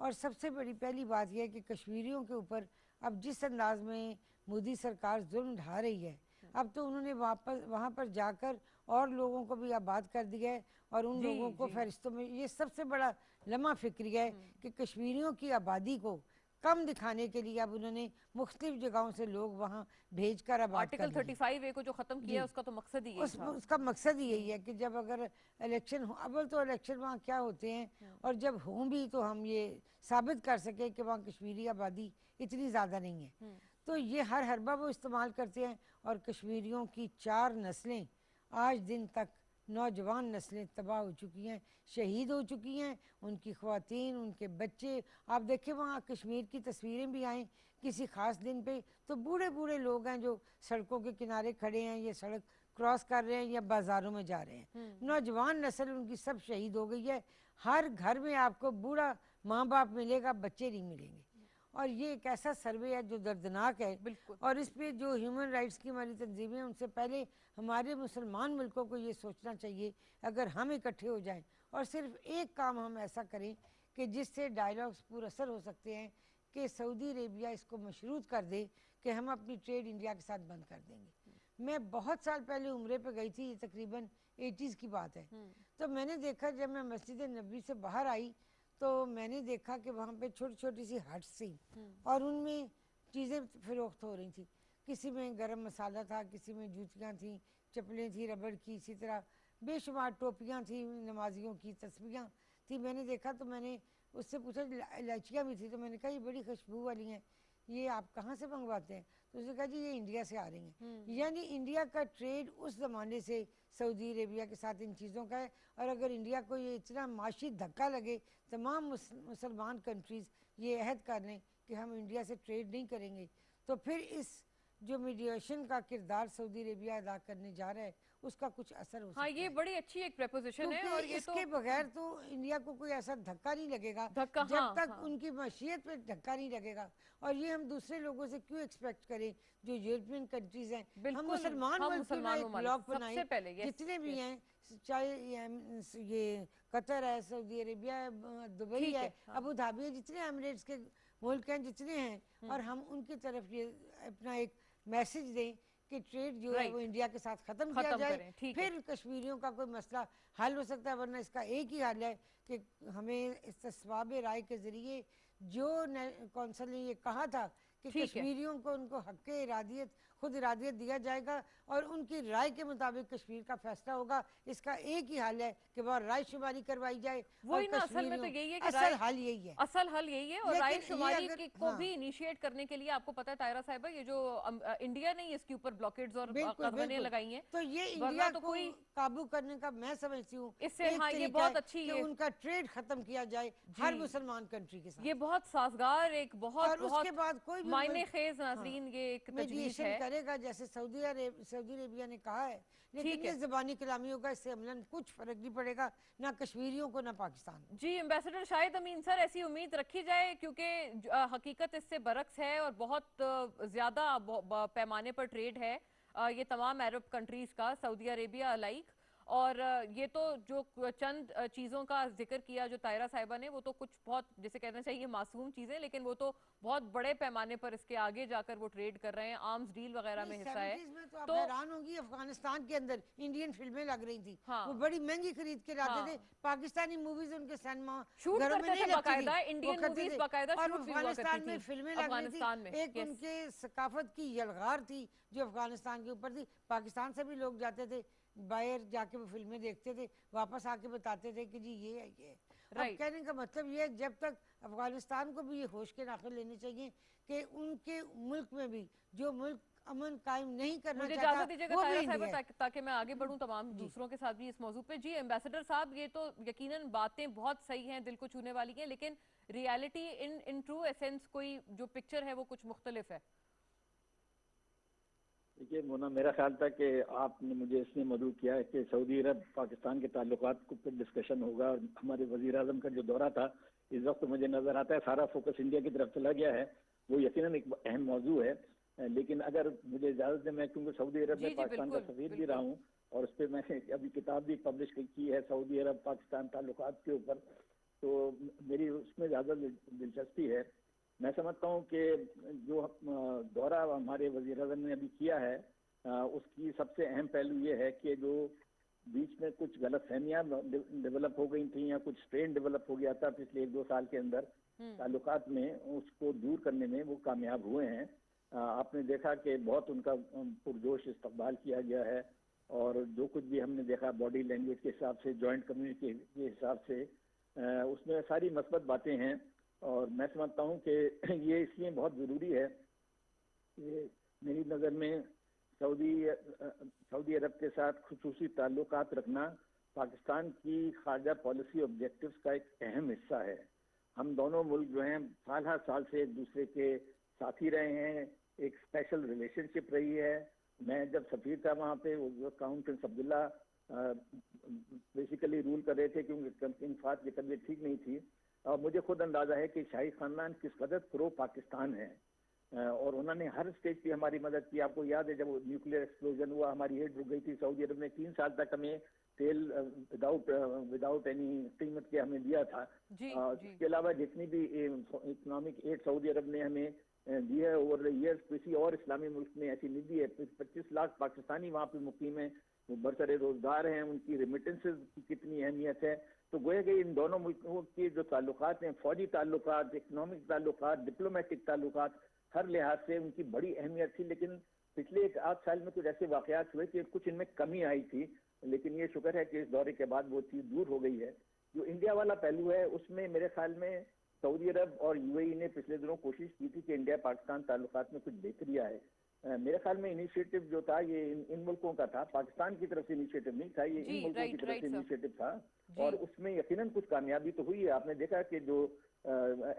और सबसे बड़ी पहली बात यह है कि कश्मीरियों के ऊपर अब जिस अंदाज में मोदी सरकार जुल्म ढा रही है, अब तो उन्होंने वापस वहाँ पर जाकर और लोगों को भी आबाद कर दिया है और उन लोगों को फहरिस्तों में ये सबसे बड़ा लम्हा फिक्री है कि कश्मीरियों की आबादी को कम दिखाने के लिए अब उन्होंने मुख्तलिफ जगहों से लोग वहाँ भेज कर आबाद आर्टिकल 35A को जो खत्म किया उसका तो मकसद ही यही था। उसका मकसद ही यही है कि जब अगर इलेक्शन हो, अव्वल तो इलेक्शन वहाँ क्या होते हैं और जब हों भी तो हम ये साबित कर सके कि वहाँ कश्मीरी आबादी इतनी ज़्यादा नहीं है। तो ये हर हरबा वो इस्तेमाल करते हैं और कश्मीरियों की 4 नस्लें आज दिन तक नौजवान नस्लें तबाह हो चुकी हैं, शहीद हो चुकी हैं, उनकी ख़वातीन, उनके बच्चे। आप देखें वहाँ कश्मीर की तस्वीरें भी आएँ किसी ख़ास दिन पे तो बूढ़े बूढ़े लोग हैं जो सड़कों के किनारे खड़े हैं, ये सड़क क्रॉस कर रहे हैं या बाज़ारों में जा रहे हैं। नौजवान नस्ल उनकी सब शहीद हो गई है। हर घर में आपको बूढ़ा माँ बाप मिलेगा, बच्चे नहीं मिलेंगे। और ये एक ऐसा सर्वे है जो दर्दनाक है और इस पे जो ह्यूमन राइट्स की हमारी तंजीमें उनसे पहले हमारे मुसलमान मुल्कों को ये सोचना चाहिए अगर हम इकट्ठे हो जाएं और सिर्फ एक काम हम ऐसा करें कि जिससे डायलॉग्स पुरअसर हो सकते हैं कि सऊदी अरेबिया इसको मशरूत कर दे कि हम अपनी ट्रेड इंडिया के साथ बंद कर देंगे। मैं बहुत साल पहले उम्रे पे गई थी, ये तकरीबन 80s की बात है। तो मैंने देखा जब मैं मस्जिद नबी से बाहर आई तो मैंने देखा कि वहाँ पे छोटी छोटी सी हट्स थी और उनमें चीज़ें फरोख्त हो रही थी। किसी में गरम मसाला था, किसी में जूतियाँ थी, चप्पलें थी रबड़ की, इसी तरह बेशुमार टोपियाँ थी नमाजियों की, तस्बीहां थी। मैंने देखा तो मैंने उससे पूछा, इलायचियाँ भी थी, तो मैंने कहा ये बड़ी खुशबू वाली हैं, ये आप कहाँ से मंगवाते हैं? तो उसने कहा जी ये इंडिया से आ रही हैं। यानी इंडिया का ट्रेड उस ज़माने से सऊदी अरेबिया के साथ इन चीज़ों का है। और अगर इंडिया को ये इतना माशी धक्का लगे, तमाम मुसलमान कंट्रीज़ ये अहद कर लें कि हम इंडिया से ट्रेड नहीं करेंगे, तो फिर इस जो मीडिएशन का किरदार सऊदी अरेबिया अदा करने जा रहा है उसका कुछ असर हो सकता हाँ, है। ये बड़ी अच्छी एक प्रपोजिशन है। और ये इसके तो बगैर तो इंडिया को कोई ऐसा धक्का नहीं लगेगा धक्का, जब हाँ, तक हाँ। उनकी मशीयत पे धक्का नहीं लगेगा। और ये हम दूसरे लोगों से क्यों एक्सपेक्ट करें जो यूरोपियन कंट्रीज हैं। हम बिल्कुल, मुसलमान हम मुल्क क्यों ना मुसलमान एक ममालिक ब्लॉक सबसे बनाएं, पहले, यस, जितने भी यस। हैं, चाहे ये कतर है, सऊदी अरेबिया है, दुबई ठीक है, है, हाँ। अबू धाबी है, जितने एमिरेट्स के मुल्क हैं जितने हैं, और हम उनकी तरफ ये अपना एक मैसेज दें कि ट्रेड जो है वो इंडिया के साथ खत्म किया जाए। फिर कश्मीरियों का कोई मसला हल हो सकता है, वरना इसका एक ही हल है कि हमें इस्तिस्वाब राय के जरिए जो कौंसिल ने ये कहा था कि कश्मीरियों को उनको हक इरादियत, खुद इरादियत दिया जाएगा और उनकी राय के मुताबिक कश्मीर का फैसला होगा। इसका एक ही हल है कि वह राय शुमारी करवाई जाए। वही ना, असल में तो यही है कि असल हल यही है, असल हल यही है। और राय शुमारी को भी इनिशिएट करने के लिए आपको पता है तायरा साहिबा, ये जो इंडिया ने इसके ऊपर ब्लॉकेड्स और कदमें लगाई हैं, तो ये इंडिया को काबू करने का मैं समझती हूँ इससे, हाँ, ये बहुत अच्छी है, उनका ट्रेड खत्म किया जाए हर मुसलमान कंट्री के साथ। ये बहुत साजगार, एक बहुत और उसके बाद कोई भी मायने खेज नाज़रीन ये एक तजवीज़ है करेगा, जैसे सऊदी अरेबिया ने कहा है, लेकिन ये ज़बानी कलामी होगा, इससे अमलन कुछ फर्क नहीं पड़ेगा, ना कश्मीरियों को ना पाकिस्तान। जी, एम्बेसडर शाहिद अमीन सर, ऐसी उम्मीद रखी जाए, क्योंकि हकीकत इससे बरक्स है और बहुत ज्यादा पैमाने पर ट्रेड है ये तमाम अरब कंट्रीज का, सऊदी अरेबिया अलाइक। और ये तो जो चंद चीज़ों का जिक्र किया जो तायरा साहिबा ने, वो तो कुछ बहुत जैसे कहना चाहिए मासूम चीज़ें, लेकिन वो तो बहुत बड़े पैमाने पर इसके आगे जाकर वो ट्रेड कर रहे हैं, आर्म्स डील वगैरह में हिस्सा है। तो हैरान होगी, अफगानिस्तान के अंदर इंडियन फिल्में लग रही थी, हाँ, वो बड़ी महंगी खरीद के लाते थे, पाकिस्तानी मूवीज उनके सिनेमा शूट घरों में नहीं लगती थी, इंडियन मूवीज बाकायदा और अफगानिस्तान में फिल्में लग रही थी। एक उनके सकाफत की यलगार थी जो अफगानिस्तान के ऊपर थी। पाकिस्तान से भी लोग जाते थे, बाहर जाके वो फिल्में देखते थे, वापस आके बताते थे कि जी ये है, ये है। अब कहने का मतलब ये है, जब तक अफगानिस्तान को भी ये होश के नाखिल लेने चाहिए कि उनके मुल्क में भी जो मुल्क अमन कायम नहीं करना मुझे चाहता, इजाजत दीजिएगा तायरा साहिबा, ताकि मैं आगे बढ़ूं तमाम दूसरों के साथ भी इस मौजू पे। जी एम्बेसडर साहब, ये तो यकीनन बातें बहुत सही हैं, दिल को छूने वाली हैं, लेकिन रियलिटी इन ट्रू एसेंस कोई जो पिक्चर है वो कुछ मुख्तलिफ है। देखिए मोना, मेरा ख्याल था कि आपने मुझे इसलिए मदऊ किया है कि सऊदी अरब पाकिस्तान के ताल्लुकात को पर डिस्कशन होगा, और हमारे वज़ीर आज़म का जो दौरा था इस वक्त मुझे नज़र आता है सारा फोकस इंडिया की तरफ चला गया है। वो यकीनन एक अहम मौजू है, लेकिन अगर मुझे इजाज़त दें, मैं क्योंकि सऊदी अरब में पाकिस्तान का सफ़ीर भी रहा हूँ और उस पर मैंने अभी किताब भी पब्लिश की है सऊदी अरब पाकिस्तान ताल्लुकात के ऊपर, तो मेरी उसमें ज़्यादा दिलचस्पी है। मैं समझता हूँ कि जो दौरा हमारे वज़ीर आज़म ने अभी किया है उसकी सबसे अहम पहलू ये है कि जो बीच में कुछ गलतफहमियां डेवलप हो गई थी या कुछ स्ट्रेन डेवलप हो गया था पिछले 1-2 साल के अंदर ताल्लुकात में, उसको दूर करने में वो कामयाब हुए हैं। आपने देखा कि बहुत उनका पुरजोश इस्तकबाल किया गया है, और जो कुछ भी हमने देखा बॉडी लैंग्वेज के हिसाब से, जॉइंट कम्युनिटी के हिसाब से, उसमें सारी मस्बत बातें हैं। और मैं समझता हूँ कि ये इसलिए बहुत ज़रूरी है कि मेरी नज़र में सऊदी अरब के साथ खुसूसी ताल्लुकात रखना पाकिस्तान की खारजा पॉलिसी ऑब्जेक्टिव्स का एक अहम हिस्सा है। हम दोनों मुल्क जो हैं साल हर साल से एक दूसरे के साथी रहे हैं, एक स्पेशल रिलेशनशिप रही है। मैं जब सफ़ीर था वहाँ पे, count Prince Abdullah basically rule कर रहे थे क्योंकि इनफात की तबीयत ठीक नहीं थी, और मुझे खुद अंदाज़ा है कि शाही ख़ानदान किस कदर प्रो पाकिस्तान है, और उन्होंने हर स्टेज पे हमारी मदद की। आपको याद है जब न्यूक्लियर एक्सप्लोजन हुआ, हमारी हेड रुक गई थी, सऊदी अरब ने 3 साल तक हमें तेल विदाउट एनी कीमत के हमें दिया था। इसके अलावा जितनी भी इकोनॉमिक एड सऊदी अरब ने हमें दी है ओवर द ईयर्स, किसी और इस्लामी मुल्क ने ऐसी नहीं दी है। 25 लाख पाकिस्तानी वहाँ पे मुकीम है, वो बरसरे रोजगार हैं, उनकी रेमिटेंसेज की कितनी अहमियत है। तो गोया कि इन दोनों मुल्कों के जो ताल्लुकात हैं, फौजी ताल्लुकात, इकनॉमिक ताल्लुकात, डिप्लोमेटिक ताल्लुकात, हर लिहाज से उनकी बड़ी अहमियत थी। लेकिन पिछले 1 आध साल में कुछ ऐसे वाकयात हुए कि कुछ इनमें कमी आई थी, लेकिन ये शुक्र है कि इस दौरे के बाद वो चीज़ दूर हो गई है। जो इंडिया वाला पहलू है उसमें मेरे ख्याल में सऊदी अरब और यूएई ने पिछले दिनों कोशिश की थी कि इंडिया पाकिस्तान ताल्लुकात में कुछ बेहतरी आए। मेरे ख्याल में इनिशिएटिव जो था ये इन मुल्कों का था, पाकिस्तान की तरफ से इनिशिएटिव नहीं था, ये इन मुल्कों की तरफ से इनिशिएटिव था और उसमें यकीनन कुछ कामयाबी तो हुई है। आपने देखा कि जो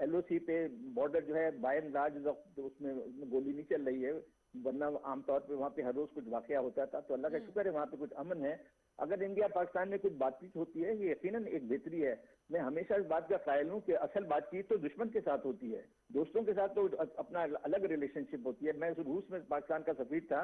LOC पे बॉर्डर जो है बाय एंड लार्ज उसमें गोली नहीं चल रही है, वरना आमतौर पे वहाँ पे हर रोज कुछ वाकया होता था। तो अल्लाह का शुक्र है वहाँ पे कुछ अमन है। अगर इंडिया पाकिस्तान में कुछ बातचीत होती है ये यकीनन एक बेहतरी है। मैं हमेशा इस बात का कायल हूँ कि असल बातचीत तो दुश्मन के साथ होती है, दोस्तों के साथ तो अपना अलग रिलेशनशिप होती है। मैं रूस में पाकिस्तान का सफीर था,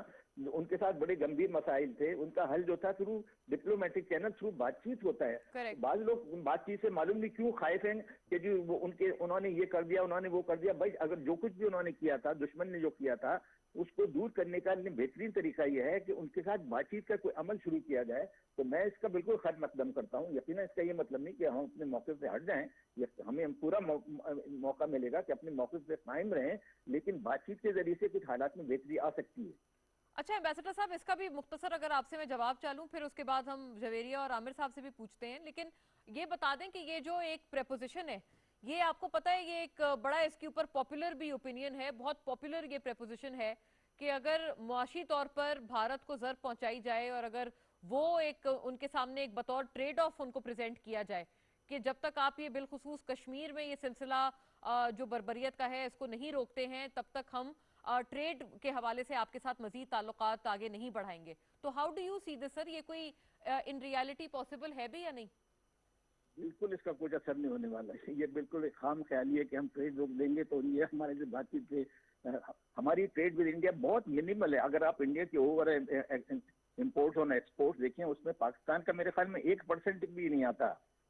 उनके साथ बड़े गंभीर मसाइल थे, उनका हल जो था थ्रू डिप्लोमेटिक चैनल, थ्रू बातचीत होता है। बाज लोग बातचीत से मालूम नहीं क्यों खाइफ हैं कि जी वो उन्होंने ये कर दिया, उन्होंने वो कर दिया। भाई अगर जो कुछ भी उन्होंने किया था, दुश्मन ने जो किया था, उसको दूर करने का बेहतरीन तरीका यह है कि उनके साथ बातचीत का कोई अमल शुरू किया जाए। तो मैं इसका बिल्कुल खैर मकदम करता हूँ। यकीनन इसका ये मतलब नहीं कि हम अपने मौके से हट जाएं, हमें पूरा मौका मिलेगा कि अपने मौके पे कायम रहें, लेकिन बातचीत के जरिए से कुछ हालात में बेहतरी आ सकती है। अच्छा एम्बेसडर साहब, इसका भी मुख्तसर अगर आपसे मैं जवाब चालूं, फिर उसके बाद हम जवेरिया और आमिर साहब से भी पूछते हैं, लेकिन ये बता दें कि ये जो एक प्रेपोजिशन है, ये आपको पता है ये एक बड़ा इसके ऊपर पॉपुलर भी ओपिनियन है, बहुत पॉपुलर ये प्रेपोजिशन है कि अगर मुआशी तौर पर भारत को जर पहुंचाई जाए और अगर वो एक उनके सामने एक बतौर ट्रेड ऑफ उनको प्रेजेंट किया जाए कि जब तक आप ये बिलखुसूस कश्मीर में ये सिलसिला जो बर्बरियत का है इसको नहीं रोकते हैं, तब तक हम ट्रेड के हवाले से आपके साथ मजीद ताल्लुकात आगे नहीं बढ़ाएंगे। तो how do you see this sir, ये कोई इन रियलिटी पॉसिबल है भी या नहीं? बिल्कुल इसका कोई असर नहीं होने वाला है। ये बिल्कुल एक खाम ख्याली है कि हम ट्रेड रोक देंगे तो ये हमारे जो बातचीत पे हमारी ट्रेड विद इंडिया बहुत मिनिमल है। अगर आप इंडिया के ओवर इम्पोर्ट्स और एक्सपोर्ट्स देखें, उसमें पाकिस्तान का मेरे ख्याल में 1% भी नहीं आता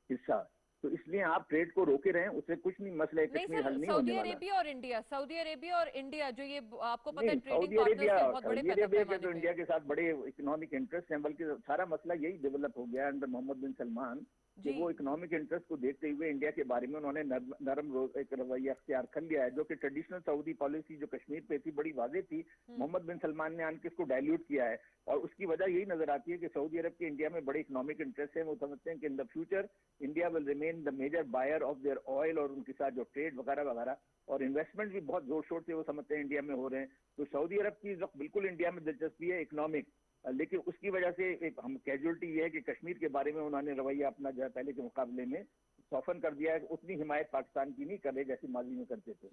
हिस्सा। तो इसलिए आप ट्रेड को रोके रहे हैं, उससे कुछ नहीं, मसला कश्मीर हल नहीं होने वाला। सऊदी अरेबिया और इंडिया, सऊदी अरेबिया और इंडिया जो ये आपको पता है सऊदी अरेबिया के तो इंडिया के साथ बड़े इकोनॉमिक इंटरेस्ट हैं, बल्कि सारा मसला यही डेवलप हो गया अंडर मोहम्मद बिन सलमान कि वो इकोनॉमिक इंटरेस्ट को देखते हुए इंडिया के बारे में उन्होंने नरम एक रवैया अख्तियार कर लिया है, जो कि ट्रेडिशनल सऊदी पॉलिसी जो कश्मीर पे थी बड़ी वाज़ेह थी। मोहम्मद बिन सलमान ने आके इसको डायल्यूट किया है और उसकी वजह यही नजर आती है कि सऊदी अरब के इंडिया में बड़े इकोनॉमिक इंटरेस्ट है। वो समझते हैं कि in the future India will remain the major buyer of their oil और उनके साथ जो ट्रेड वगैरह वगैरह और इन्वेस्टमेंट भी बहुत जोर शोर से वो समझते हैं इंडिया में हो रहे हैं। तो सऊदी अरब की बिल्कुल इंडिया में दिलचस्पी है इकोनॉमिक, लेकिन उसकी वजह से एक हम कैजुअलिटी ये है कि कश्मीर के बारे में उन्होंने रवैया अपना जो है पहले के मुकाबले में सॉफन कर दिया है। उतनी हिमायत पाकिस्तान की नहीं कर रहे जैसी माजी में करते थे।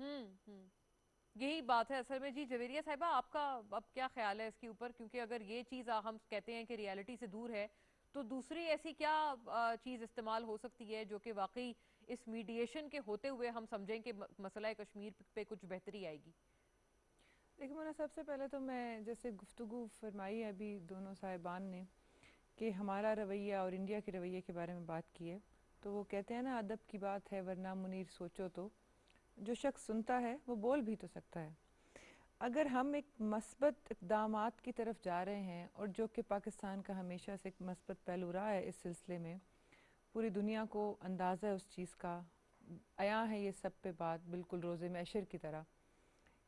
यही बात है असल में। जी जवेरिया साहिबा, आपका अब क्या ख्याल है इसके ऊपर, क्योंकि अगर ये चीज हम कहते हैं कि रियलिटी से दूर है, तो दूसरी ऐसी क्या चीज इस्तेमाल हो सकती है जो कि वाकई इस मीडिएशन के होते हुए हम समझें कि मसला कश्मीर पे कुछ बेहतरी आएगी? देखिए मोना, सबसे पहले तो मैं जैसे गुफ्तगू फरमाई है अभी दोनों साहिबान ने कि हमारा रवैया और इंडिया के रवैये के बारे में बात की है, तो वो कहते हैं ना अदब की बात है वरना मुनीर सोचो, तो जो शख्स सुनता है वो बोल भी तो सकता है। अगर हम एक मस्बत इक़दामात की तरफ जा रहे हैं और जो कि पाकिस्तान का हमेशा से एक मस्बत पहलू रहा है इस सिलसिले में, पूरी दुनिया को अंदाज़ा है उस चीज़ का, आया है ये सब पे बात बिल्कुल रोज़े मैशर की तरह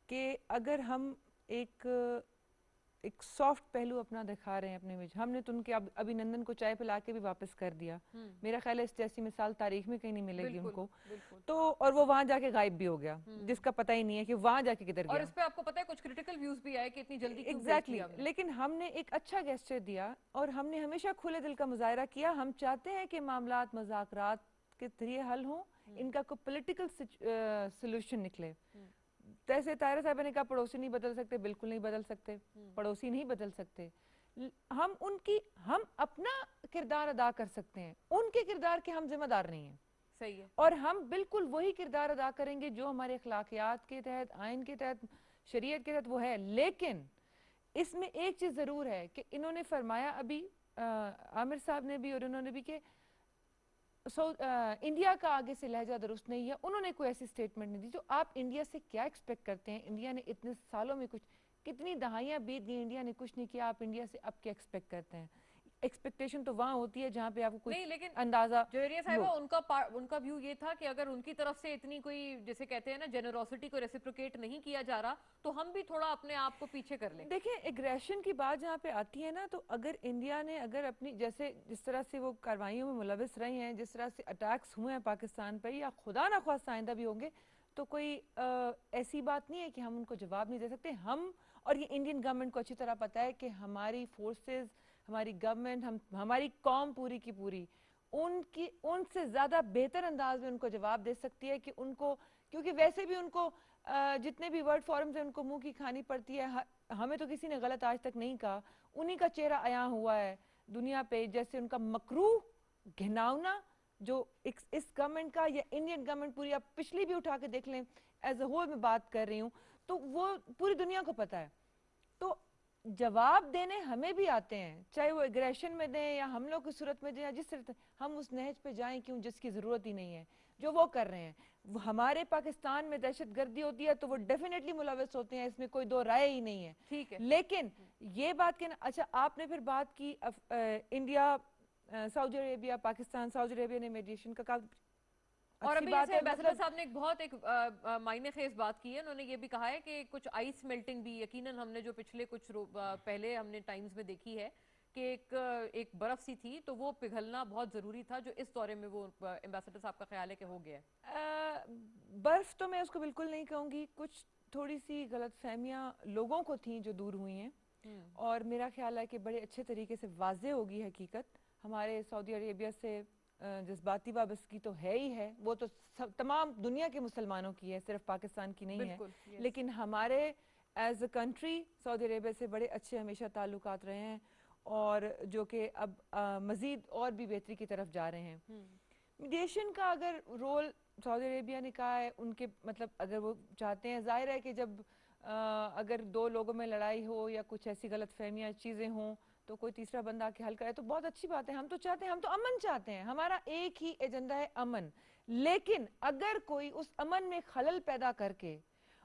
कि अगर हम एक सॉफ्ट पहलू अपना दिखा रहे हैं अपने में, हमने तो उनके अभिनंदन को चाय पिला के भी वापस कर दिया। मेरा ख्याल है इस जैसी मिसाल तारीख में कहीं नहीं मिलेगी उनको। तो और वो वहां जाके गायब भी हो गया, जिसका पता ही नहीं है कि वहां जाके किधर गया। और इस पे आपको पता है कुछ क्रिटिकल व्यूज भी आए कि इतनी जल्दी क्यों एग्जैक्टली लेकिन हमने एक अच्छा गेस्चर दिया और हमने हमेशा खुले दिल का मुजाहरा किया। हम चाहते हैं कि मामलात मुज़ाकरात के जरिए हल हों, इनका कोई पॉलिटिकल सोल्यूशन निकले। जैसे तायरा साहब ने कहा पड़ोसी नहीं बदल सकते, बिल्कुल नहीं बदल सकते, पड़ोसी नहीं बदल सकते। हम अपना किरदार अदा कर सकते हैं, उनके किरदार के हम जिम्मेदार नहीं हैं। सही है। और हम बिल्कुल वही किरदार अदा करेंगे जो हमारे अखलाकियात के तहत, आइन के तहत, शरीयत के तहत वो है। लेकिन इसमें एक चीज जरूर है कि इन्होंने फरमाया अभी आमिर साहब ने भी और उन्होंने भी कि इंडिया का आगे से लहजा दुरुस्त नहीं है। उन्होंने कोई ऐसी स्टेटमेंट नहीं दी। जो आप इंडिया से क्या एक्सपेक्ट करते हैं? इंडिया ने इतने सालों में कितनी दहाइयां बीत गई, इंडिया ने कुछ नहीं किया, आप इंडिया से अब क्या एक्सपेक्ट करते हैं? एक्सपेक्टेशन तो वहाँ होती है जहाँ पे आपको कुछ नहीं, लेकिन अंदाजा जवेरिया साहिबा हो। उनका व्यू ये था कि अगर उनकी तरफ से इतनी कोई, जैसे कहते हैं ना, जेनरोसिटी को रेसिप्रोकेट नहीं किया जा रहा, तो हम भी थोड़ा अपने आप को पीछे कर लें। देखिए, एग्रेशन की बात जहाँ पे आती है ना, तो अगर इंडिया ने अगर अपनी जैसे जिस तरह से वो कार्रवाइयों में मुलविस रही हैं, जिस तरह से अटैक्स हुए हैं पाकिस्तान पर, या खुदा ना ख्वास्ता आइंदा भी होंगे, तो कोई ऐसी बात नहीं है कि हम उनको जवाब नहीं दे सकते। हम, और ये इंडियन गवर्नमेंट को अच्छी तरह पता है कि हमारी फोर्सेस, हमारी गवर्नमेंट, हमारी कौम पूरी की पूरी उनकी उनसे ज़्यादा बेहतर अंदाज में उनको जवाब दे सकती है कि उनको, क्योंकि वैसे भी उनको जितने भी वर्ड फॉर्म्स हैं उनको मुंह की खानी पड़ती है। हमें तो किसी ने गलत आज तक नहीं कहा, उन्हीं का चेहरा आया हुआ है दुनिया पे, जैसे उनका मकरू घिनौना जो इस गवर्नमेंट का, या इंडियन गवर्नमेंट पूरी, आप पिछली भी उठा के देख लें, एज अ होल मैं बात कर रही हूँ, तो वो पूरी दुनिया को पता है। तो जवाब देने हमें भी आते हैं, चाहे वो एग्रेशन में दें या हमलों की सूरत में दें, या जिस तरह हम उस नहज पे जाएं क्यों जिसकी ज़रूरत ही नहीं है। जो वो कर रहे हैं, वो हमारे पाकिस्तान में दहशत गर्दी होती है तो वो डेफिनेटली मुलविस होते हैं, इसमें कोई दो राय ही नहीं है। ठीक है, लेकिन ये बात के, अच्छा आपने फिर बात की India, Saudi Arabia, Pakistan, Saudi Arabia ने मेडिएशन का काम, और अच्छी अभी बात जैसे है, एम्बेसडर मतलब साहब ने एक मायने खेज बात की है, उन्होंने ये भी कहा है कि कुछ आइस मेल्टिंग भी, यकीनन हमने जो पिछले पहले हमने टाइम्स में देखी है कि एक बर्फ सी थी, तो वो पिघलना बहुत जरूरी था, जो इस दौरे में वो एम्बेसडर साहब का ख्याल है कि हो गया है। बर्फ तो मैं उसको बिल्कुल नहीं कहूँगी, कुछ थोड़ी सी गलतफहमियां लोगों को थी जो दूर हुई हैं, और मेरा ख्याल है कि बड़े अच्छे तरीके से वाजे होगी हकीकत। हमारे सऊदी अरेबिया से जज्बाती वाबस्तगी तो है ही है, वो तो तमाम दुनिया के मुसलमानों की है, सिर्फ पाकिस्तान की नहीं है। लेकिन हमारे as a country Saudi Arabia से बड़े अच्छे हमेशा ताल्लुकात रहे हैं, और जो कि अब मज़ीद और भी बेहतरी की तरफ जा रहे हैं। मीडिएशन का अगर रोल सऊदी अरेबिया ने कहा है, उनके मतलब अगर वो चाहते हैं, जाहिर है कि जब अगर दो लोगों में लड़ाई हो या कुछ ऐसी गलतफहमियां चीज़ें हों, तो कोई तीसरा बंदा आके हल करे तो बहुत अच्छी बात है। हम तो चाहते हैं, हम तो अमन चाहते हैं, हमारा एक ही एजेंडा है, अमन। लेकिन अगर कोई उस अमन में खलल पैदा करके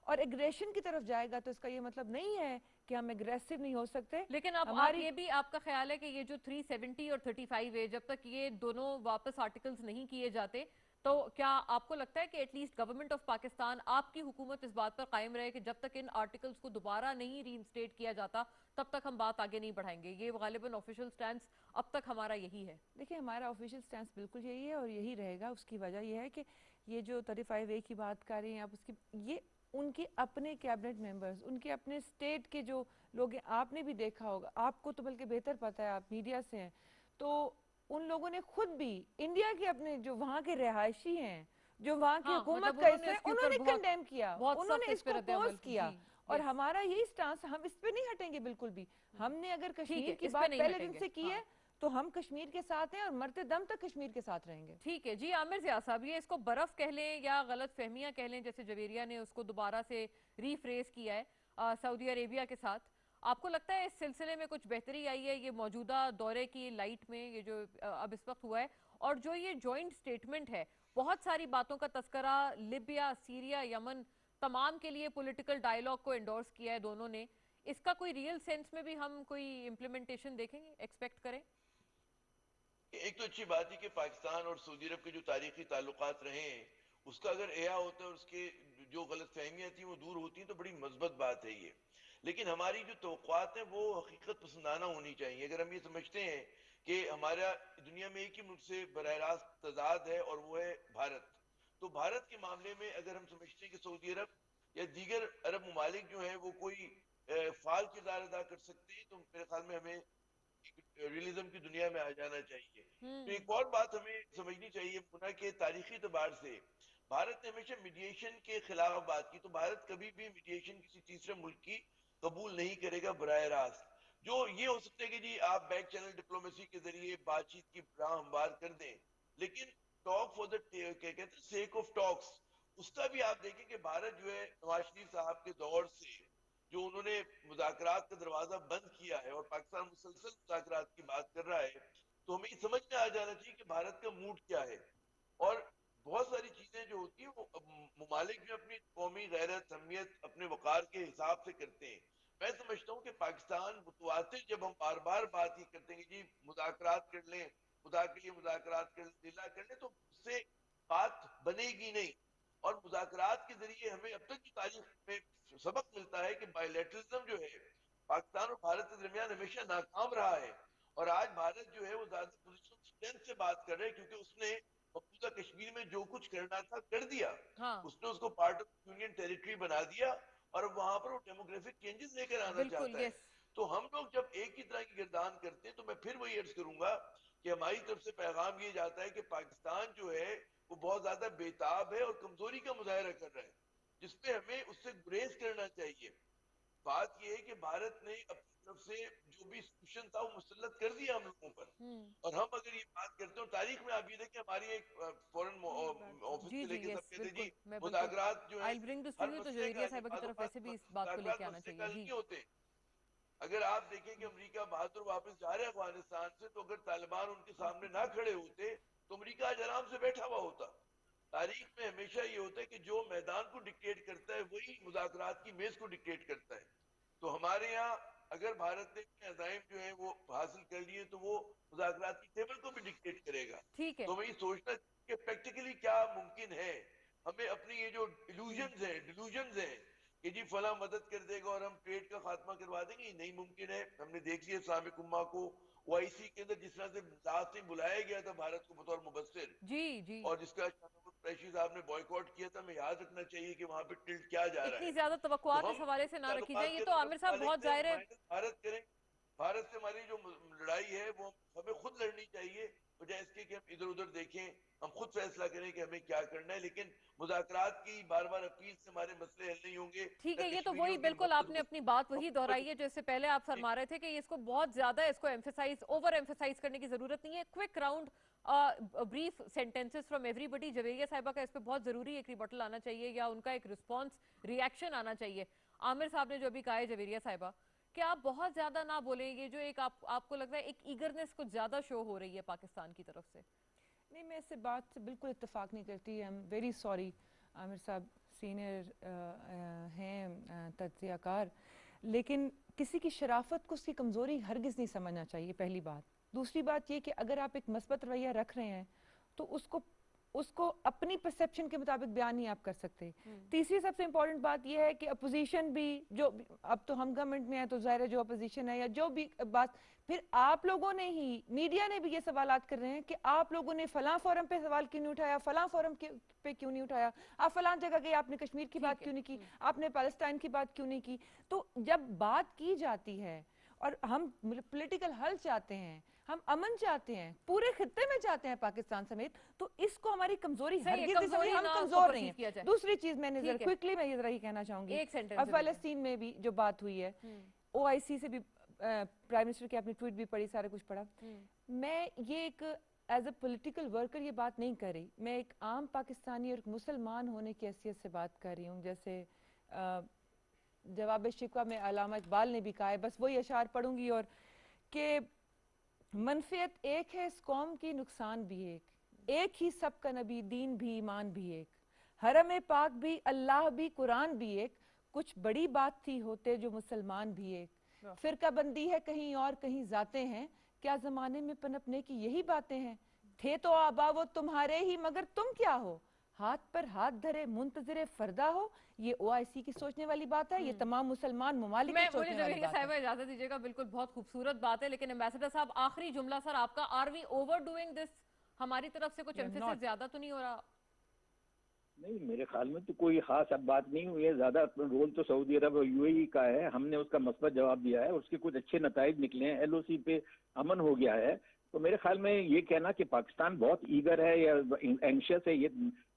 और एग्रेशन की तरफ जाएगा, तो इसका ये मतलब नहीं है कि हम एग्रेसिव नहीं हो सकते। लेकिन अब आप ये भी, आपका ख्याल है कि ये जो 370 और 35 है, जब तक ये दोनों वापस आर्टिकल्स नहीं किए जाते, तो क्या आपको लगता है कि एटलीस्ट गवर्नमेंट ऑफ पाकिस्तान, आपकी हुकूमत इस बात पर कायम रहे कि जब तक इन आर्टिकल्स को दोबारा नहीं रीइंस्टेट किया जाता, तब तक हम बात आगे नहीं बढ़ाएंगे? ये गालिबन ऑफिशियल स्टैंड अब तक हमारा यही है। देखिए, हमारा ऑफिशियल स्टैंड बिल्कुल यही है और यही रहेगा। उसकी वजह यह है कि ये जो 35A की बात कर रही हैं आप, उसकी ये उनके अपने कैबिनेट मेंबर्स, उनके अपने स्टेट के जो लोग हैं, आपने भी देखा होगा, आपको तो बल्कि बेहतर पता है, आप मीडिया से हैं, तो उन लोगों ने खुद भी इंडिया के अपने जो वहाँ के रिहायशी हैं, जो वहाँ की हुकूमत मतलब का हिस्सा है, उन्होंने कंडेम किया, उन्होंने इसको पोज किया। और हमारा यही स्टांस, हम इस पे नहीं हटेंगे बिल्कुल भी। हमने अगर कश्मीर की बात पहले दिन से की है, तो हम कश्मीर के साथ हैं और मरते दम तक कश्मीर के साथ रहेंगे। ठीक है जी। आमिर ज़िया साहब, ये इसको बर्फ कह लें या गलत फहमियां कह लें, जैसे जवेरिया ने उसको दोबारा से रीफ्रेज किया है सऊदी अरेबिया के साथ, आपको लगता है इस सिलसिले में कुछ बेहतरी आई है ये मौजूदा दौरे की लाइट में, ये जो अब इस वक्त हुआ है, और जो ये जॉइंट स्टेटमेंट है, बहुत सारी बातों का तस्करा, लिबिया, सीरिया, यमन, तमाम के लिए पॉलिटिकल डायलॉग को एंडोर्स किया है दोनों ने, इसका कोई रियल सेंस में भी हम कोई इम्प्लीमेंटेशन देखेंगे, एक्सपेक्ट करें? एक तो अच्छी बात है कि पाकिस्तान और सऊदी अरब के जो तारीखी ताल्लुकात रहे हैं, उसका अगर एहा होता है और उसके जो गलत फहमियां थी वो दूर होती हैं, तो बड़ी मस्बत बात है ये। लेकिन हमारी जो तवक्कुआत है वो हकीकत पसंदाना होनी चाहिए। अगर हम ये समझते हैं कि हमारा दुनिया में एक ही मुल्क से बरह रास्त तजाद है और वो है भारत, तो भारत के मामले में अगर हम समझते हैं कि सऊदी अरब या दीगर अरब ममालिक जो है वो कोई फाल किरदार अदा कर सकते हैं, तो मेरे ख्याल में हमें रियलिज्म की दुनिया में आ जाना चाहिए। तो एक और बात हमें समझनी चाहिए मुना के तारीखी एतबार से भारत ने हमेशा मीडिएशन के खिलाफ बात की, तो भारत कभी भी मीडिएशन किसी तीसरे मुल्क की कबूल नहीं करेगा बराह रास्त। जो ये हो सकता है कि जी आप बैक चैनल डिप्लोमेसी के जरिए बातचीत की राह हमवार कर दें, लेकिन टॉक फॉर द क्या कहते हैं सेक ऑफ टॉक्स, उसका भी आप देखें कि भारत जो है नवाज शरीफ साहब के दौर से जो उन्होंने मुज़ाकरात का दरवाजा बंद किया है और पाकिस्तान मुसलसल मुज़ाकरात की बात कर रहा है, तो हमें समझ में आ जाना चाहिए कि भारत का मूड क्या है। और बहुत सारी चीजें जो होती है वो ममालिक जो अपनी कौमी गैरत, अहमियत, अपने वकार के हिसाब से करते हैं। मैं समझता हूँ कि पाकिस्तान मुतवातिर जब हम बार बार बात ही करते हैं कि जी मुज़ाकरात कर लें, खुदा के लिए मुज़ाकरात कर दिला कर लें, तो उससे बात बनेगी नहीं। और मुज़ाकरात के जरिए हमें अब तक की तारीख में सबक मिलता है कि बायलैटरलिज्म जो है पाकिस्तान और भारत के दरमियान हमेशा नाकाम रहा है। और आज भारत जो है वो ज्यादा पोजिशन स्ट्रेंथ से बात कर रहे हैं, क्योंकि उसने मकबूजा कश्मीर में जो कुछ करना था कर दिया। हाँ उसने उसको पार्ट ऑफ यूनियन टेरिटरी बना दिया और अब वहां पर वो डेमोग्राफिक चेंजेस लेकर आना बिल्कुल, चाहता है। यस। तो हम लोग जब एक ही तरह की गिरदान करते हैं, तो मैं फिर वही अर्ज करूंगा कि हमारी तरफ से पैगाम ये जाता है कि पाकिस्तान जो है वो बहुत ज्यादा बेताब है और कमजोरी का मुजाहरा कर रहा है, जिसपे हमें उससे गुरेज करना चाहिए। बात यह है कि भारत ने अपनी तरफ से जो भी सोल्यूशन था वो मुसल्लत कर दिया हम लोगों पर। और हम अगर ये बात करते हो तारीख में, आप ये देखें हमारी एक फॉरेन ऑफिस जी से जी, लेके सब यस, कहते जी बिल्कुल, मैं बिल्कुल मुज़ाकरात जो है I bring this to her you, तो मसले का जवेरिया हल है, साहिबा की तरफ वैसे भी इस बात को लेके मुज़ाकरात आना मसले का चाहिए। हल जी नहीं होते। अगर आप देखें कि अमेरिका बहादुर वापस जा रहे हैं अफगानिस्तान से, तो अगर तालिबान उनके सामने ना खड़े होते तो अमेरिका आज आराम से बैठा हुआ होता। तारीख में हमेशा ये होता है कि जो मैदान को डिक्टेट करता है वही मुज़ाकरात की मेज को डिक्टेट करता है। तो हमारे यहाँ अगर भारत ने अपने अज़ाइम जो है वो हासिल कर लिए, तो वो मुज़ाकरात की टेबल को भी डिक्टेट करेगा। ठीक है। तो हमें ये सोचना कि प्रैक्टिकली क्या मुमकिन है। हमें अपनी ये जो डिल्यूजन्स हैं कि जी फला मदद कर देगा और हम ट्रेड का खात्मा करवा देंगे, ये नहीं मुमकिन है। हमने देख लिया इस्लामिक उम्मा को ओआईसी के अंदर जिस तरह से लास्ट टाइम बुलाया गया था भारत को बतौर मुबस्सिर, जी जी, और जिसका कुरैशी साहब ने बॉयकॉट किया था। हमें याद रखना चाहिए कि वहां पे टिल्ट क्या जा रहा इतनी है। ज्यादा तो तवक्कुआत इस हम हवाले से ना रखी जाए, ताल्लुकात ये के तो आमिर साहब मालिक बहुत से जाहिर है। माइनस भारत करें। भारत से हमारी जो लड़ाई है वो हमें खुद लड़नी चाहिए, बजाय इसके कि हम इधर उधर देखें। हम खुद फैसला करें कि हमें क्या करना है। लेकिन मुज़ाकरात की बार बार अपील से हमारे मसले हल नहीं होंगे। ठीक न है, ये तो वही कश्मीरियों की बिल्कुल आपने अपनी बात वही दोहराई है जो इससे पहले आप फरमा रहे थे कि इसको बहुत ज्यादा इसको एम्फेसाइज ओवर एम्फेसाइज करने की जरूरत नहीं है। Quick round brief sentences from everybody. Javeria साहिबा का इस पे बहुत जरूरी एक रिबटल आना चाहिए या उनका एक रिस्पॉन्स रिएक्शन आना चाहिए। आमिर साहब ने जो अभी कहा है जवेरिया साहिबा, कि आप बहुत ज्यादा ना बोलें, ये जो एक आपको लगता है एक ईगरनेस कुछ ज्यादा शो हो रही है पाकिस्तान की तरफ से। नहीं, मैं इस बात से बिल्कुल इत्तेफाक नहीं करती। I am very sorry. Aamir साहब सीनियर हैं तज्ज़ियाकार, लेकिन किसी की शराफत को उसकी कमज़ोरी हरगिज़ नहीं समझना चाहिए, पहली बात। दूसरी बात ये कि अगर आप एक मस्बत रवैया रख रहे हैं तो उसको उसको अपनी परसेप्शन के मुताबिक बयान नहीं आप कर सकते। तीसरी सबसे इंपॉर्टेंट बात यह है कि अपोजिशन भी जो अब तो हम गवर्नमेंट में है तो जाहिर है जो अपोजिशन है या जो भी बात, फिर आप लोगों ने ही मीडिया ने भी ये सवालात कर रहे हैं कि आप लोगों ने फलां फोरम पे सवाल क्यों नहीं उठाया, फलां फोरम पे क्यों नहीं उठाया, आप फलां जगह गए आपने कश्मीर की बात क्यों नहीं की, आपने पाकिस्तान की बात क्यों नहीं की। तो जब बात की जाती है और हम पॉलिटिकल हल चाहते हैं, हम अमन चाहते हैं, पूरे खित्ते में चाहते हैं पाकिस्तान समेत, तो इसको हमारी कमजोरी हरगिज़ नहीं समझिए, हम कमजोर नहीं है। दूसरी चीज मैंने जरा क्विकली मैं ये जरा ही कहना चाहूंगी, अब फलस्तीन में भी जो बात हुई है, ओआईसी से भी प्राइम मिनिस्टर की आपने ट्वीट भी पढ़ी, सारा कुछ पढ़ा। मैं ये एक एज ए पॉलिटिकल वर्कर ये बात नहीं कर रही, मैं एक आम पाकिस्तानी और मुसलमान होने की हैसियत से बात कर रही हूँ। जैसे जवाब शिकवा में अल्लामा इकबाल ने भी कहा है, बस वही अशार पढ़ूंगी, और कि मनफियत एक है इस कौम की, नुकसान भी एक ही सबका नबी, दीन भी ईमान भी एक, हरम पाक भी, अल्लाह भी, कुरान भी एक, कुछ बड़ी बात थी होते जो मुसलमान भी एक, फिरका बंदी है कहीं और कहीं जाते हैं, क्या जमाने में पनपने की यही बातें हैं, थे तो आबा वो तुम्हारे ही मगर तुम क्या हो, हाथ पर हाथ धरे मुंतजरे फरदा हो। ये ओआईसी की सोचने वाली बात है, ये तमाम मुसलमान ममालिक की सोचने वाली बात है। इजाजत दीजिएगा, बिल्कुल बहुत खूबसूरत बात है, लेकिन एम्बेसडर साहब आखिरी जुमला सर आपका, आर वी ओवरडूइंग दिस, हमारी तरफ से कुछ एम्फेसिस ज्यादा तो नहीं हो रहा? नहीं, मेरे ख्याल में तो कोई खास अब बात नहीं हुई है। ज्यादा रोल तो सऊदी अरब और यूएई का है, हमने उसका मस्बत जवाब दिया है, उसके कुछ अच्छे नताइज निकले हैं, एलओसी पे अमन हो गया है। तो मेरे ख्याल में ये कहना कि पाकिस्तान बहुत ईगर है या एंशियस है, ये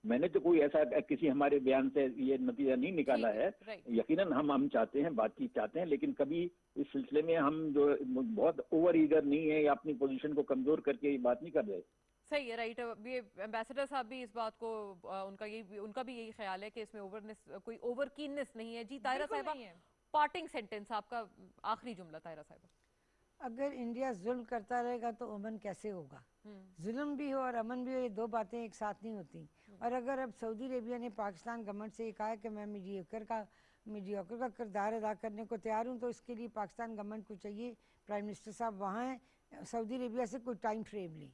मैंने तो कोई ऐसा किसी हमारे बयान से ये नतीजा नहीं निकाला है। यकीनन हम चाहते हैं, बातचीत चाहते हैं, लेकिन कभी इस सिलसिले में हम जो बहुत ओवर ईगर नहीं है या अपनी पोजीशन को कमजोर करके ये बात नहीं कर रहे। सही है, राइट। ये एम्बेसडर साहब भी इस बात को उनका भी यही ख्याल है कि इसमें ओवरनेस, कोई ओवर कीननेस नहीं है। जी ताहिरा साहिबा, पार्टिंग सेंटेंस आपका, आखिरी जुमला ताहिरा साहिबा। अगर इंडिया जुल्म करता रहेगा तो अमन कैसे होगा? जुल्म भी हो और अमन भी हो, ये दो बातें एक साथ नहीं होती। और अगर अब सऊदी अरेबिया ने पाकिस्तान गवर्नमेंट से ये कहा कि मैं मीडिएटर का मीडियोकर का किरदार अदा करने को तैयार हूँ। तो इसके लिए पाकिस्तान गवर्नमेंट को चाहिए, प्राइम मिनिस्टर साहब वहाँ हैं, सऊदी अरेबिया से कोई टाइम फ्रेम लें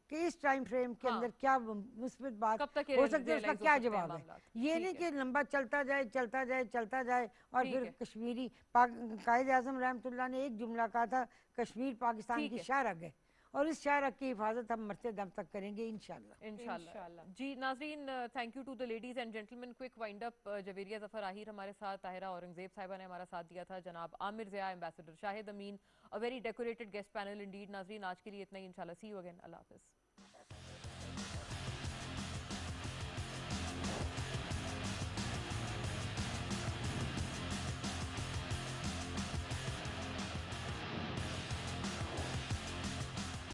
कि इस टाइम फ्रेम के अंदर क्या मुस्बित बात हो सकती है, उसका क्या जवाब है। ये नहीं कि लंबा चलता जाए चलता जाए चलता जाए और फिर कश्मीरी कायद आजम रहमतुल्लाह ने एक जुमला कहा था, कश्मीर पाकिस्तान की शाहरग है और इस शाहरग की हिफाजत हम मरते दम तक करेंगे इंशाल्लाह। जी नाजरीन, thank you to the ladies and gentleman. Quick wind up, Javeria Zafar Aahir हमारे साथ, ताहिरा औरंगजेब साहिबा ने हमारा साथ दिया था, जनाब Aamir Zia, ambassador Shahid Amin, a very decorated guest panel indeed. नाजरीन आज के लिए इतना ही, इंशाल्लाह सी यू अगेन, अल्लाह हाफिज़।